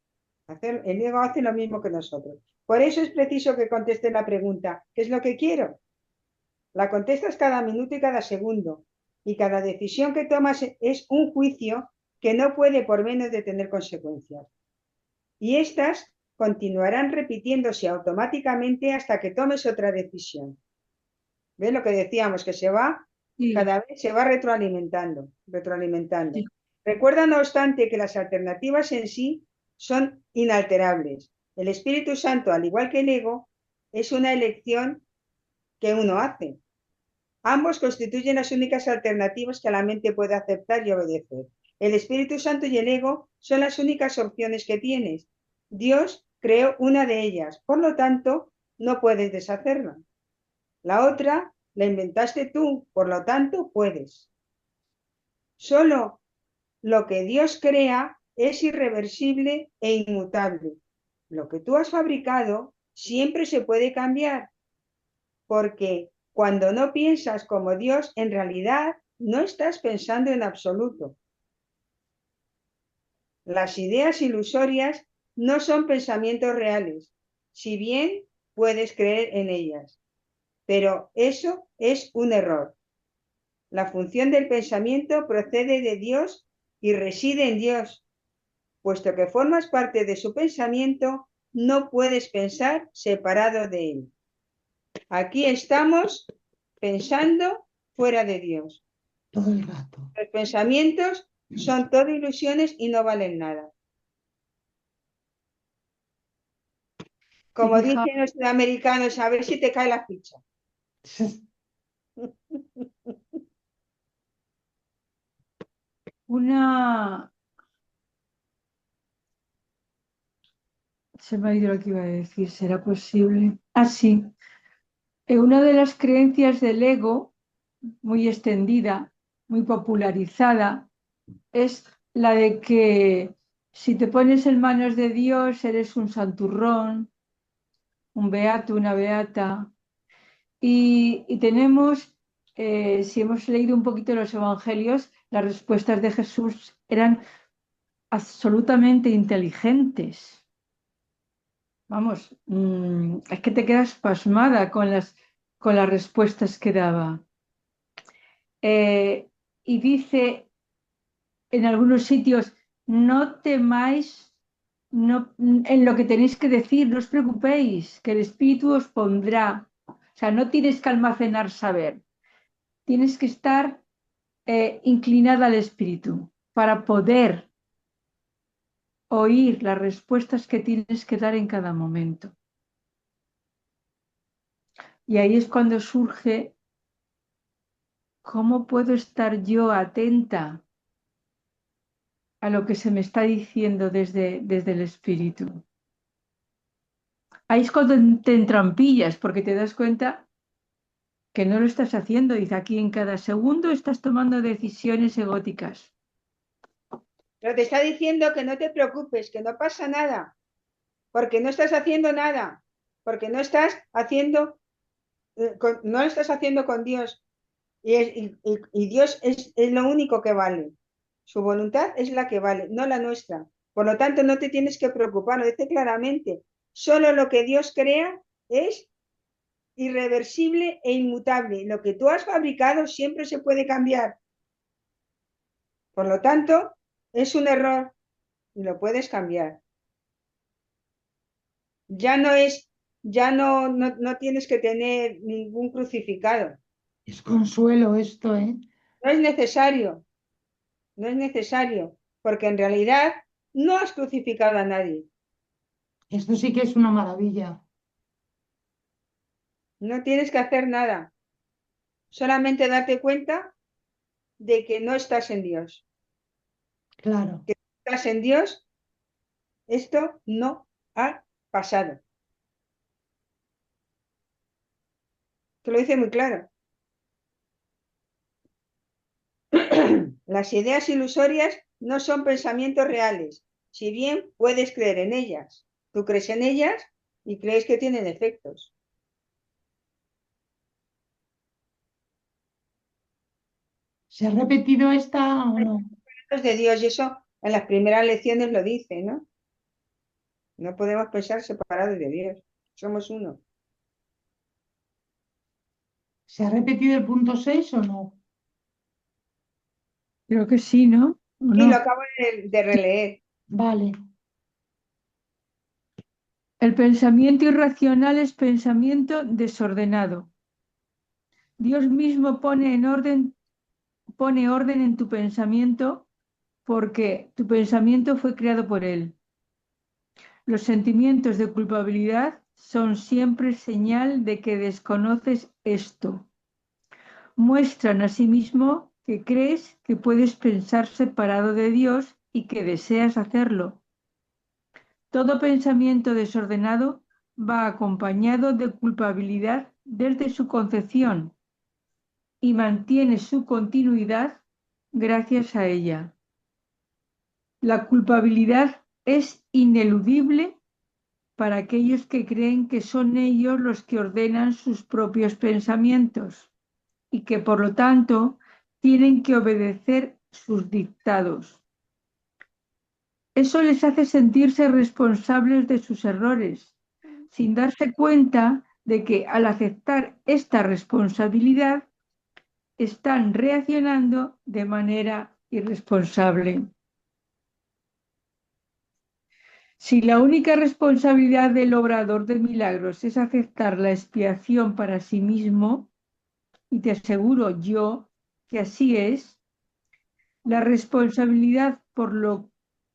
El ego hace lo mismo que nosotros. Por eso es preciso que conteste la pregunta, ¿qué es lo que quiero? La contestas cada minuto y cada segundo. Y cada decisión que tomas es un juicio que no puede por menos de tener consecuencias. Y estas continuarán repitiéndose automáticamente hasta que tomes otra decisión. ¿Ves lo que decíamos? Que Sí, cada vez se va retroalimentando. sí, Recuerda, no obstante, que las alternativas en sí son inalterables. El Espíritu Santo, al igual que el ego, es una elección que uno hace. Ambos constituyen las únicas alternativas que la mente puede aceptar y obedecer. El Espíritu Santo y el ego son las únicas opciones que tienes. Dios creó una de ellas, por lo tanto, no puedes deshacerla. La otra la inventaste tú, por lo tanto, puedes. Solo lo que Dios crea es irreversible e inmutable. Lo que tú has fabricado siempre se puede cambiar, porque cuando no piensas como Dios, en realidad no estás pensando en absoluto. Las ideas ilusorias no son pensamientos reales, si bien puedes creer en ellas, pero eso es un error. La función del pensamiento procede de Dios y reside en Dios. Puesto que formas parte de su pensamiento, no puedes pensar separado de él. Aquí estamos pensando fuera de Dios. todo el rato. Los pensamientos son todo ilusiones y no valen nada. y Como dicen los sudamericanos, a ver si te cae la ficha. una, se me ha ido lo que iba a decir, ¿será posible? Ah, sí. Una de las creencias del ego, muy extendida, muy popularizada, es la de que si te pones en manos de Dios eres un santurrón, un beato, una beata. Y tenemos, si hemos leído un poquito los evangelios, las respuestas de Jesús eran absolutamente inteligentes. Vamos, es que te quedas pasmada con las respuestas que daba. Eh, y dice en algunos sitios, no temáis en lo que tenéis que decir, no os preocupéis, que el Espíritu os pondrá. O sea, no tienes que almacenar saber, tienes que estar inclinada al Espíritu para poder oír las respuestas que tienes que dar en cada momento. Y ahí es cuando surge, ¿cómo puedo estar yo atenta a lo que se me está diciendo desde el Espíritu? Ahí es cuando te entrampillas, porque te das cuenta que no lo estás haciendo. Dice aquí, en cada segundo estás tomando decisiones egóticas. Pero te está diciendo que no te preocupes, que no pasa nada, porque no estás haciendo nada, porque no estás haciendo, no lo estás haciendo con Dios. Y Dios es lo único que vale. Su voluntad es la que vale, no la nuestra. Por lo tanto, no te tienes que preocupar, lo dice claramente. Solo lo que Dios crea es irreversible e inmutable. Lo que tú has fabricado siempre se puede cambiar. Por lo tanto, es un error y lo puedes cambiar. Ya no es, ya no tienes que tener ningún crucificado. Es consuelo esto, ¿eh? No es necesario, no es necesario, porque en realidad no has crucificado a nadie. Esto sí que es una maravilla. No tienes que hacer nada. Solamente darte cuenta de que no estás en Dios. Claro. Que estás en Dios, esto no ha pasado. Te lo dice muy claro. Las ideas ilusorias no son pensamientos reales, si bien puedes creer en ellas. Tú crees en ellas y crees que tienen efectos. ¿Se ha repetido esta o no? Es de Dios y eso en las primeras lecciones lo dice, ¿no? No podemos pensar separados de Dios. Somos uno. ¿Se ha repetido el punto 6 o no? Creo que sí, ¿no? ¿O Y lo no? acabo de releer. Vale. El pensamiento irracional es pensamiento desordenado. Dios mismo pone orden en tu pensamiento porque tu pensamiento fue creado por Él. Los sentimientos de culpabilidad son siempre señal de que desconoces esto. Muestran asimismo que crees que puedes pensar separado de Dios y que deseas hacerlo. Todo pensamiento desordenado va acompañado de culpabilidad desde su concepción y mantiene su continuidad gracias a ella. La culpabilidad es ineludible para aquellos que creen que son ellos los que ordenan sus propios pensamientos y que por lo tanto tienen que obedecer sus dictados. Eso les hace sentirse responsables de sus errores, sin darse cuenta de que al aceptar esta responsabilidad están reaccionando de manera irresponsable. Si la única responsabilidad del obrador de milagros es aceptar la expiación para sí mismo, y te aseguro yo que así es, la responsabilidad por lo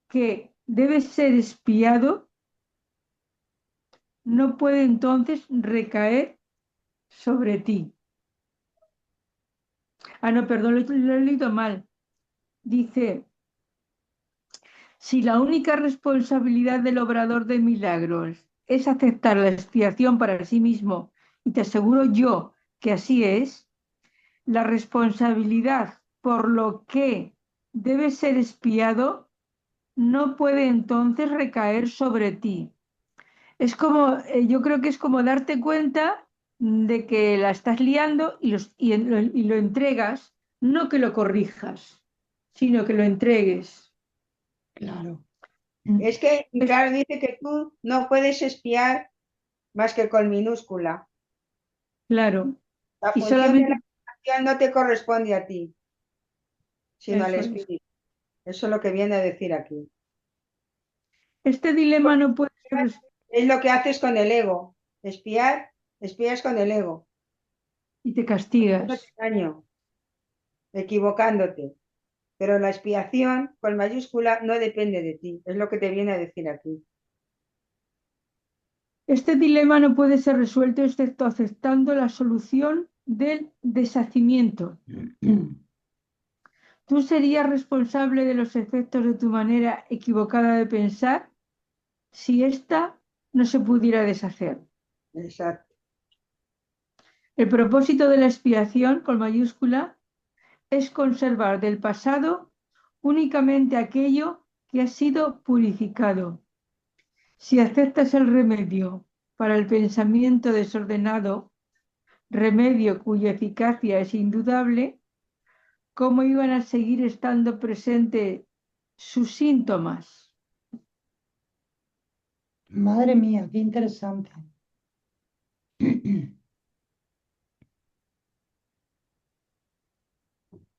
que debe ser expiado no puede entonces recaer sobre ti. Ah, no, perdón, lo he leído mal. Dice, si la única responsabilidad del obrador de milagros es aceptar la expiación para sí mismo, y te aseguro yo que así es, la responsabilidad por lo que debe ser expiado no puede entonces recaer sobre ti. Es como, yo creo que es como darte cuenta de que la estás liando y lo entregas, no que lo corrijas, sino que lo entregues. Claro. Es que, Es, claro, dice que tú no puedes espiar más que con minúscula. claro, La y función de la solamente acción no te corresponde a ti, sino al eso es. espíritu. Eso es lo que viene a decir aquí. Este dilema no puede ser, Es lo que haces con el ego. Espiar, espías con el ego. y te No te castigas. daño, equivocándote. Pero la expiación con mayúscula no depende de ti. Es lo que te viene a decir aquí. Este dilema no puede ser resuelto excepto aceptando la solución del deshacimiento. ¿Tú serías responsable de los efectos de tu manera equivocada de pensar si ésta no se pudiera deshacer? Exacto. El propósito de la expiación, con mayúscula, es conservar del pasado únicamente aquello que ha sido purificado. Si aceptas el remedio para el pensamiento desordenado, remedio cuya eficacia es indudable, ¿cómo iban a seguir estando presentes sus síntomas? Madre mía, qué interesante.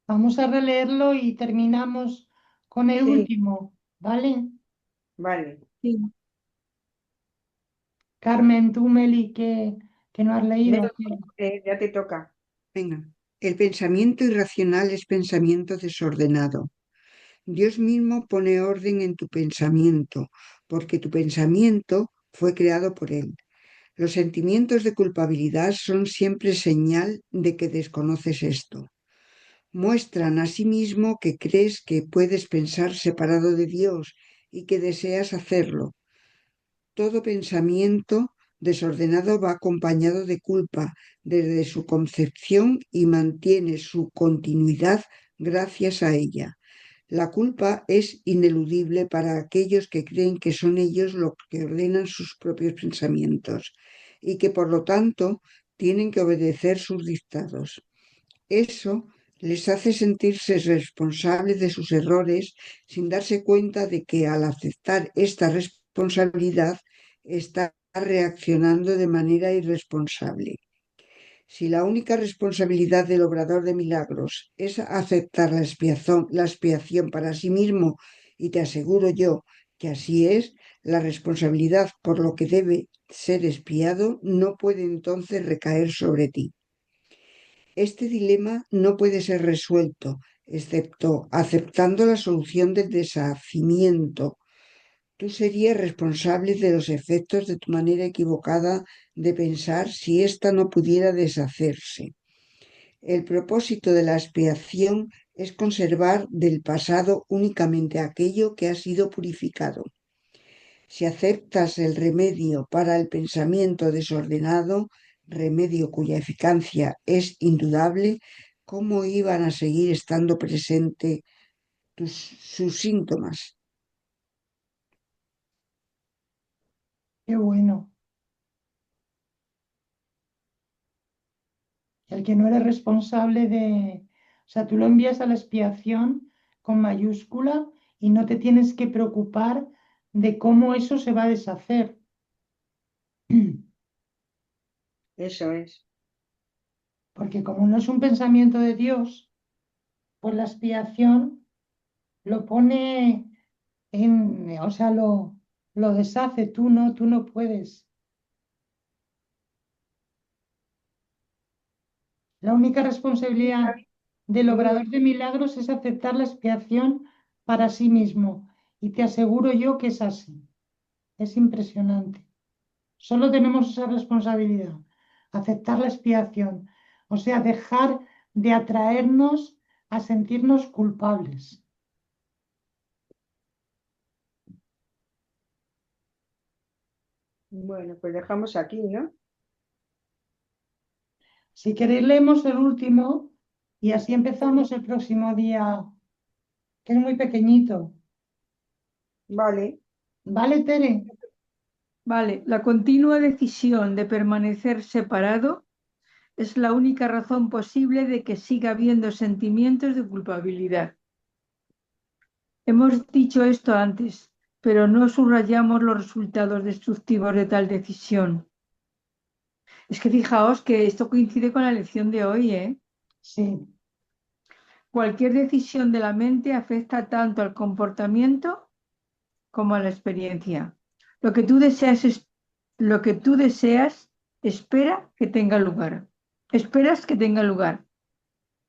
Vamos a releerlo y terminamos con el Sí, último, ¿vale? vale. Sí. Carmen, tú, Meli, que no has Me leído. toca, ya te toca. Venga. El pensamiento irracional es pensamiento desordenado. Dios mismo pone orden en tu pensamiento, porque tu pensamiento fue creado por Él. Los sentimientos de culpabilidad son siempre señal de que desconoces esto. Muestran asimismo que crees que puedes pensar separado de Dios y que deseas hacerlo. Todo pensamiento desordenado va acompañado de culpa desde su concepción y mantiene su continuidad gracias a ella. La culpa es ineludible para aquellos que creen que son ellos los que ordenan sus propios pensamientos y que por lo tanto tienen que obedecer sus dictados. Eso les hace sentirse responsables de sus errores sin darse cuenta de que al aceptar esta responsabilidad está reaccionando de manera irresponsable. Si la única responsabilidad del obrador de milagros es aceptar la expiación para sí mismo, y te aseguro yo que así es, la responsabilidad por lo que debe ser expiado no puede entonces recaer sobre ti. Este dilema no puede ser resuelto, excepto aceptando la solución del deshacimiento. Tú serías responsable de los efectos de tu manera equivocada de pensar si ésta no pudiera deshacerse. El propósito de la expiación es conservar del pasado únicamente aquello que ha sido purificado. Si aceptas el remedio para el pensamiento desordenado, remedio cuya eficacia es indudable, ¿cómo iban a seguir estando presentes sus síntomas? Qué bueno. El que no eres responsable de... O sea, tú lo envías a la expiación con mayúscula y no te tienes que preocupar de cómo eso se va a deshacer. Eso es. Porque como no es un pensamiento de Dios, pues la expiación lo pone o sea, lo deshace, tú no puedes. La única responsabilidad del Muy obrador de milagros es aceptar la expiación para sí mismo. Y te aseguro yo que es así. Es impresionante. Solo tenemos esa responsabilidad, aceptar la expiación. O sea, dejar de atraernos a sentirnos culpables. bueno, pues dejamos aquí, ¿no? Si queréis, leemos el último y así empezamos el próximo día, que es muy pequeñito. Vale, ¿Vale, Tere? Vale, la continua decisión de permanecer separado es la única razón posible de que siga habiendo sentimientos de culpabilidad. Hemos dicho esto antes, pero no subrayamos los resultados destructivos de tal decisión. Es que fijaos que esto coincide con la lección de hoy, ¿eh? Sí. Cualquier decisión de la mente afecta tanto al comportamiento como a la experiencia. Lo que tú deseas lo que tú deseas, espera que tenga lugar. Esperas que tenga lugar.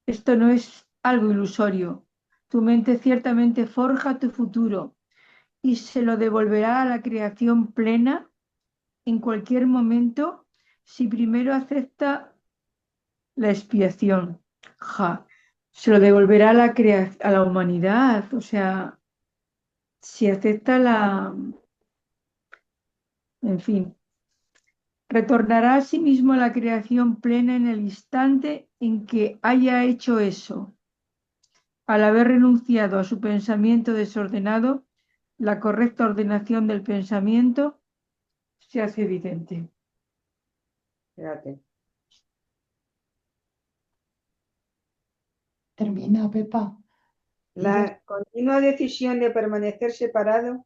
Esto no es algo ilusorio. Tu mente ciertamente forja tu futuro y se lo devolverá a la creación plena en cualquier momento si primero acepta la expiación. Ja, se lo devolverá a a la humanidad, o sea, si acepta en fin, retornará a sí mismo a la creación plena en el instante en que haya hecho eso. Al haber renunciado a su pensamiento desordenado, la correcta ordenación del pensamiento se hace evidente. espérate. Termina, Pepa. Y ya. La continua decisión de permanecer separado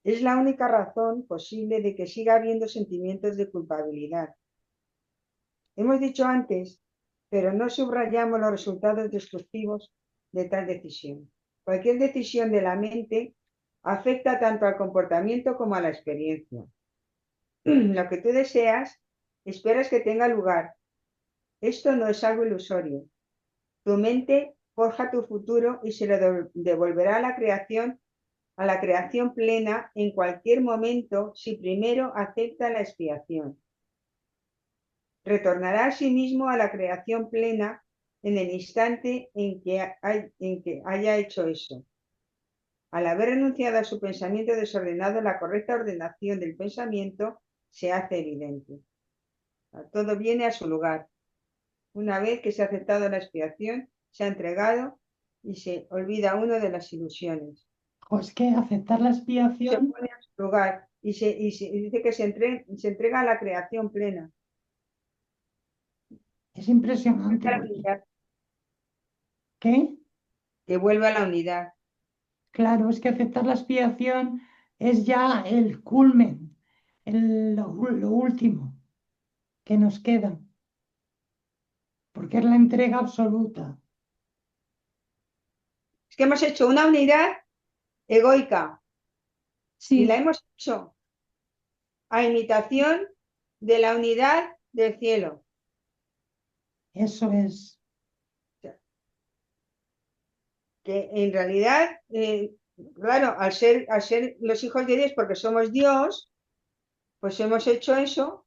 es la única razón posible de que siga habiendo sentimientos de culpabilidad. Hemos dicho antes, pero no subrayamos los resultados destructivos de tal decisión. Cualquier decisión de la mente afecta tanto al comportamiento como a la experiencia. Lo que tú deseas, esperas que tenga lugar. Esto no es algo ilusorio. Tu mente forja tu futuro y se lo devolverá a la creación plena en cualquier momento si primero acepta la expiación. Retornará a sí mismo a la creación plena en el instante en que haya hecho eso. Al haber renunciado a su pensamiento desordenado, la correcta ordenación del pensamiento se hace evidente. Todo viene a su lugar. Una vez que se ha aceptado la expiación, se ha entregado y se olvida uno de las ilusiones. Pues que aceptar la Se expiación pone a su lugar y dice que se entrega a la creación plena. es impresionante porque, ¿qué? Que vuelve a la unidad. Claro, es que aceptar la expiación es ya el culmen, lo último que nos queda, porque es la entrega absoluta. Es que hemos hecho una unidad egoica y la Sí, hemos hecho a imitación de la unidad del cielo. Eso es, Que en realidad, claro, al ser los hijos de Dios, porque somos Dios, pues hemos hecho eso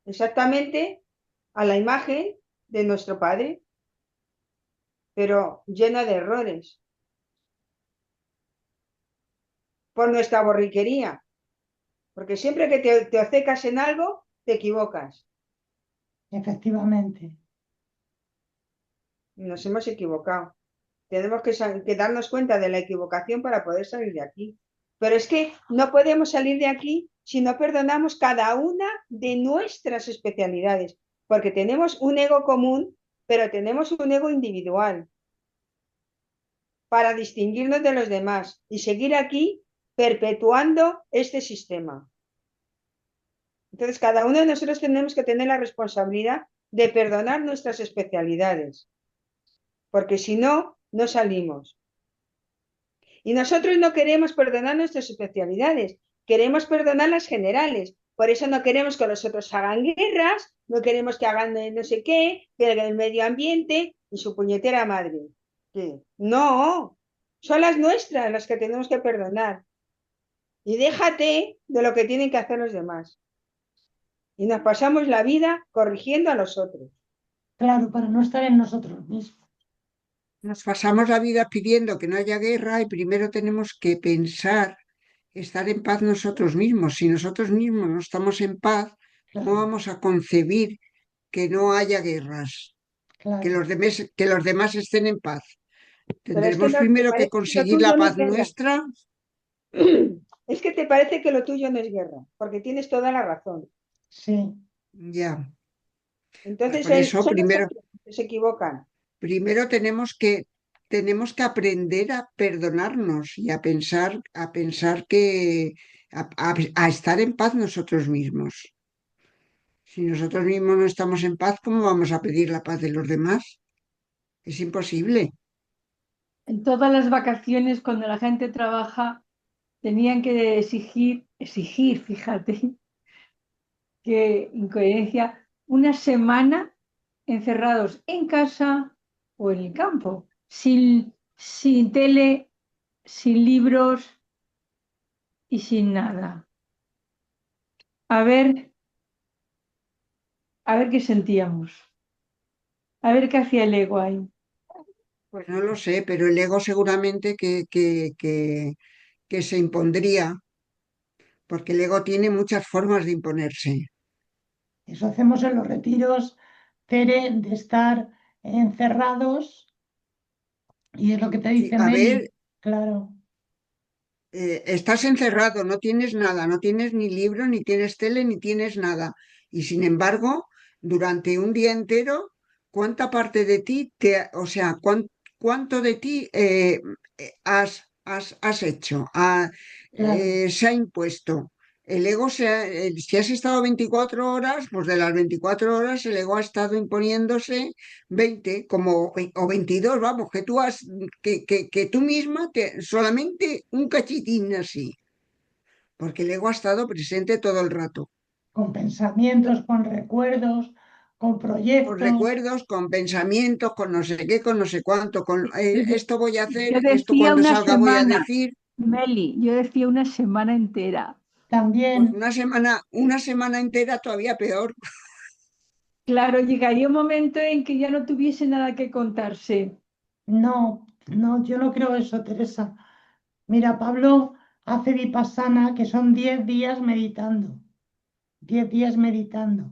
exactamente a la imagen de nuestro Padre, pero llena de errores por nuestra borriquería, porque siempre que te obcecas en algo, te equivocas. efectivamente. Nos hemos equivocado. Tenemos que darnos cuenta de la equivocación para poder salir de aquí. Pero es que no podemos salir de aquí si no perdonamos cada una de nuestras especialidades, porque tenemos un ego común, pero tenemos un ego individual para distinguirnos de los demás y seguir aquí perpetuando este sistema. Entonces, cada uno de nosotros tenemos que tener la responsabilidad de perdonar nuestras especialidades, porque si no, no salimos. Y nosotros no queremos perdonar nuestras especialidades, queremos perdonar las generales. Por eso no queremos que los otros hagan guerras, no queremos que hagan no sé qué, que el medio ambiente y su puñetera madre. ¿Qué? No, son las nuestras las que tenemos que perdonar. Y déjate de lo que tienen que hacer los demás. Y nos pasamos la vida corrigiendo a los otros. Claro, para no estar en nosotros mismos. Nos pasamos la vida pidiendo que no haya guerra y primero tenemos que pensar, estar en paz nosotros mismos. Si nosotros mismos no estamos en paz, ¿cómo Claro, vamos a concebir que no haya guerras? claro. Que los demás estén en paz. Pero es que Tendremos no, te primero que parece que lo conseguir la tuyo no paz es guerra. nuestra. Es que te parece que lo tuyo no es guerra, porque tienes toda la razón. Sí, Ya, pues Entonces, por eso son los otros que se equivocan. primero tenemos que aprender a perdonarnos y a pensar a estar en paz nosotros mismos. Si nosotros mismos no estamos en paz, ¿cómo vamos a pedir la paz de los demás? Es imposible. en todas las vacaciones, cuando la gente trabaja, tenían que exigir, fíjate, qué incoherencia, una semana encerrados en casa o en el campo, sin tele, sin libros y sin nada. A ver, a ver qué sentíamos, a ver qué hacía el ego ahí. Pues no lo sé, pero el ego seguramente que se impondría, porque el ego tiene muchas formas de imponerse. eso hacemos en los retiros, Tere, de estar encerrados, y es lo que te Sí, dice a ver, Meli, claro, estás encerrado, no tienes nada, no tienes ni libro, ni tienes tele, ni tienes nada. Y sin embargo, durante un día entero, ¿cuánta parte de ti o sea, cuánto de ti has hecho, claro, se ha impuesto? El ego si has estado 24 horas, pues de las 24 horas el ego ha estado imponiéndose 20 o 22 vamos, que tú misma solamente un cachitín así, porque el ego ha estado presente todo el rato, con pensamientos, con recuerdos, con con proyectos. recuerdos, con pensamientos, con no sé qué, con no sé cuánto, con esto voy a Yo hacer, esto decía cuando una salga voy a semana, decir, Meli, yo decía una semana entera. pues También, una semana entera todavía peor. Claro, llegaría un momento en que ya no tuviese nada que contarse. no, no, yo no creo eso, Teresa. Mira, Pablo hace vipassana, que son 10 días meditando, 10 días meditando.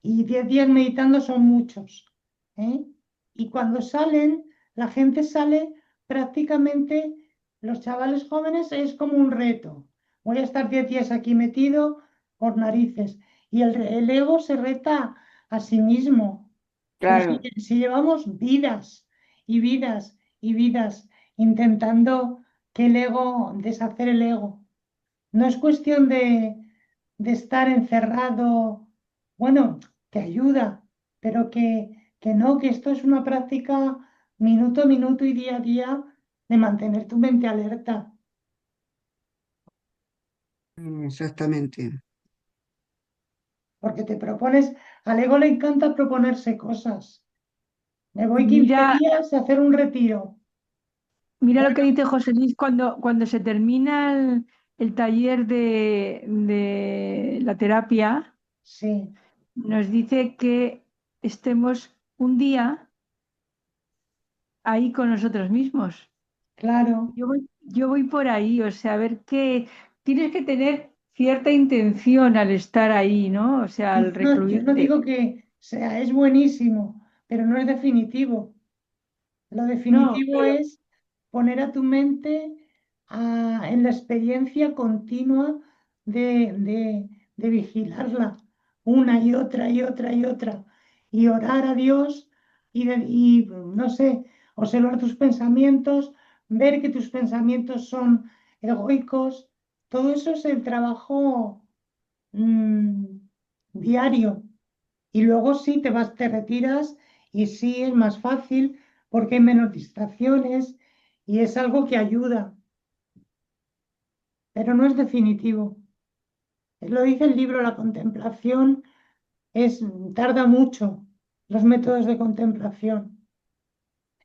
Y 10 días meditando son muchos, ¿eh? Y cuando salen la gente sale prácticamente, los chavales jóvenes es como un reto. Voy a estar 10 días aquí metido por narices. Y el ego se reta a sí mismo. Pero Claro. si llevamos vidas y vidas y vidas intentando que el ego, deshacer el ego, no es cuestión de estar encerrado, bueno, que ayuda, pero que no, que esto es una práctica minuto a minuto y día a día de mantener tu mente alerta, Exactamente. porque te propones, al ego le encanta proponerse cosas. Me voy 15 Mira, días a hacer un retiro. mira lo Bueno, que dice José Luis cuando se termina el taller de la terapia, sí, nos dice que estemos un día ahí con nosotros mismos. claro. Yo voy por ahí, o sea, a ver qué. Tienes que tener cierta intención al estar ahí, ¿no? O sea, al Yo no recluirte. digo que sea, es buenísimo, pero no es definitivo. Lo No, definitivo pero es poner a tu mente en la experiencia continua de vigilarla una y otra y otra y otra y orar a Dios y no sé, observar tus pensamientos, ver que tus pensamientos son egoicos. Todo eso es el trabajo mm, diario. Y luego sí te retiras y sí es más fácil porque hay menos distracciones y es algo que ayuda, pero no es definitivo. Lo dice el libro, la contemplación tarda mucho, los métodos de contemplación.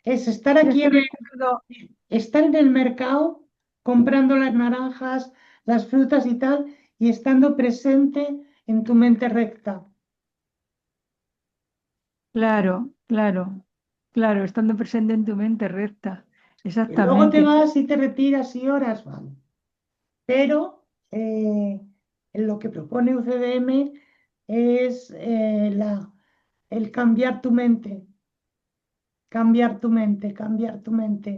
Es estar yo aquí sobre todo, estar en el mercado comprando las naranjas, las frutas y tal, y estando presente en tu mente recta. claro, claro, claro, estando presente en tu mente recta. Y luego te Exactamente. vas y te retiras y horas, vale. Pero en lo que propone UCDM es el cambiar tu mente, cambiar tu mente, cambiar tu mente.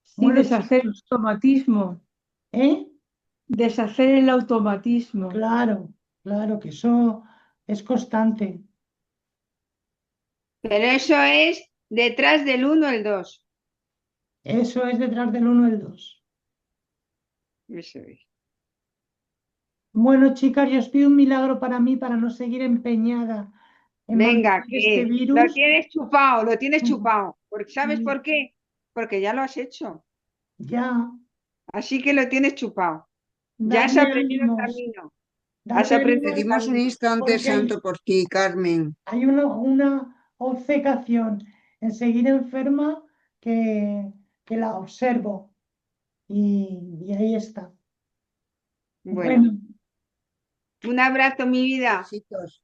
Sí, Bueno, deshacer el chicos, automatismo, ¿eh? deshacer el automatismo. Claro, claro que eso es constante. Pero eso es detrás del uno el dos. Eso es detrás del uno y el dos. Eso es. Bueno, chicas, yo os pido un milagro para mí para no seguir empeñada en Venga, mantener este que virus. lo tienes Ujú. chupado. ¿Sabes Y por qué? Porque ya lo has hecho. ya, Así que lo tienes chupado. Ya has dadme aprendido el ánimos, camino. Has dadme aprendido el ánimos Pedimos un camino. instante porque santo por ti, Carmen. hay una obcecación en seguir enferma que la observo y ahí está. Bueno, Bueno, un abrazo, mi vida. Besitos.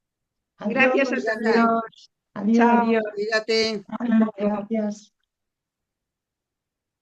adiós, Gracias a todas. Cuídate, Dios, adiós, Chao. adiós. cuídate. gracias.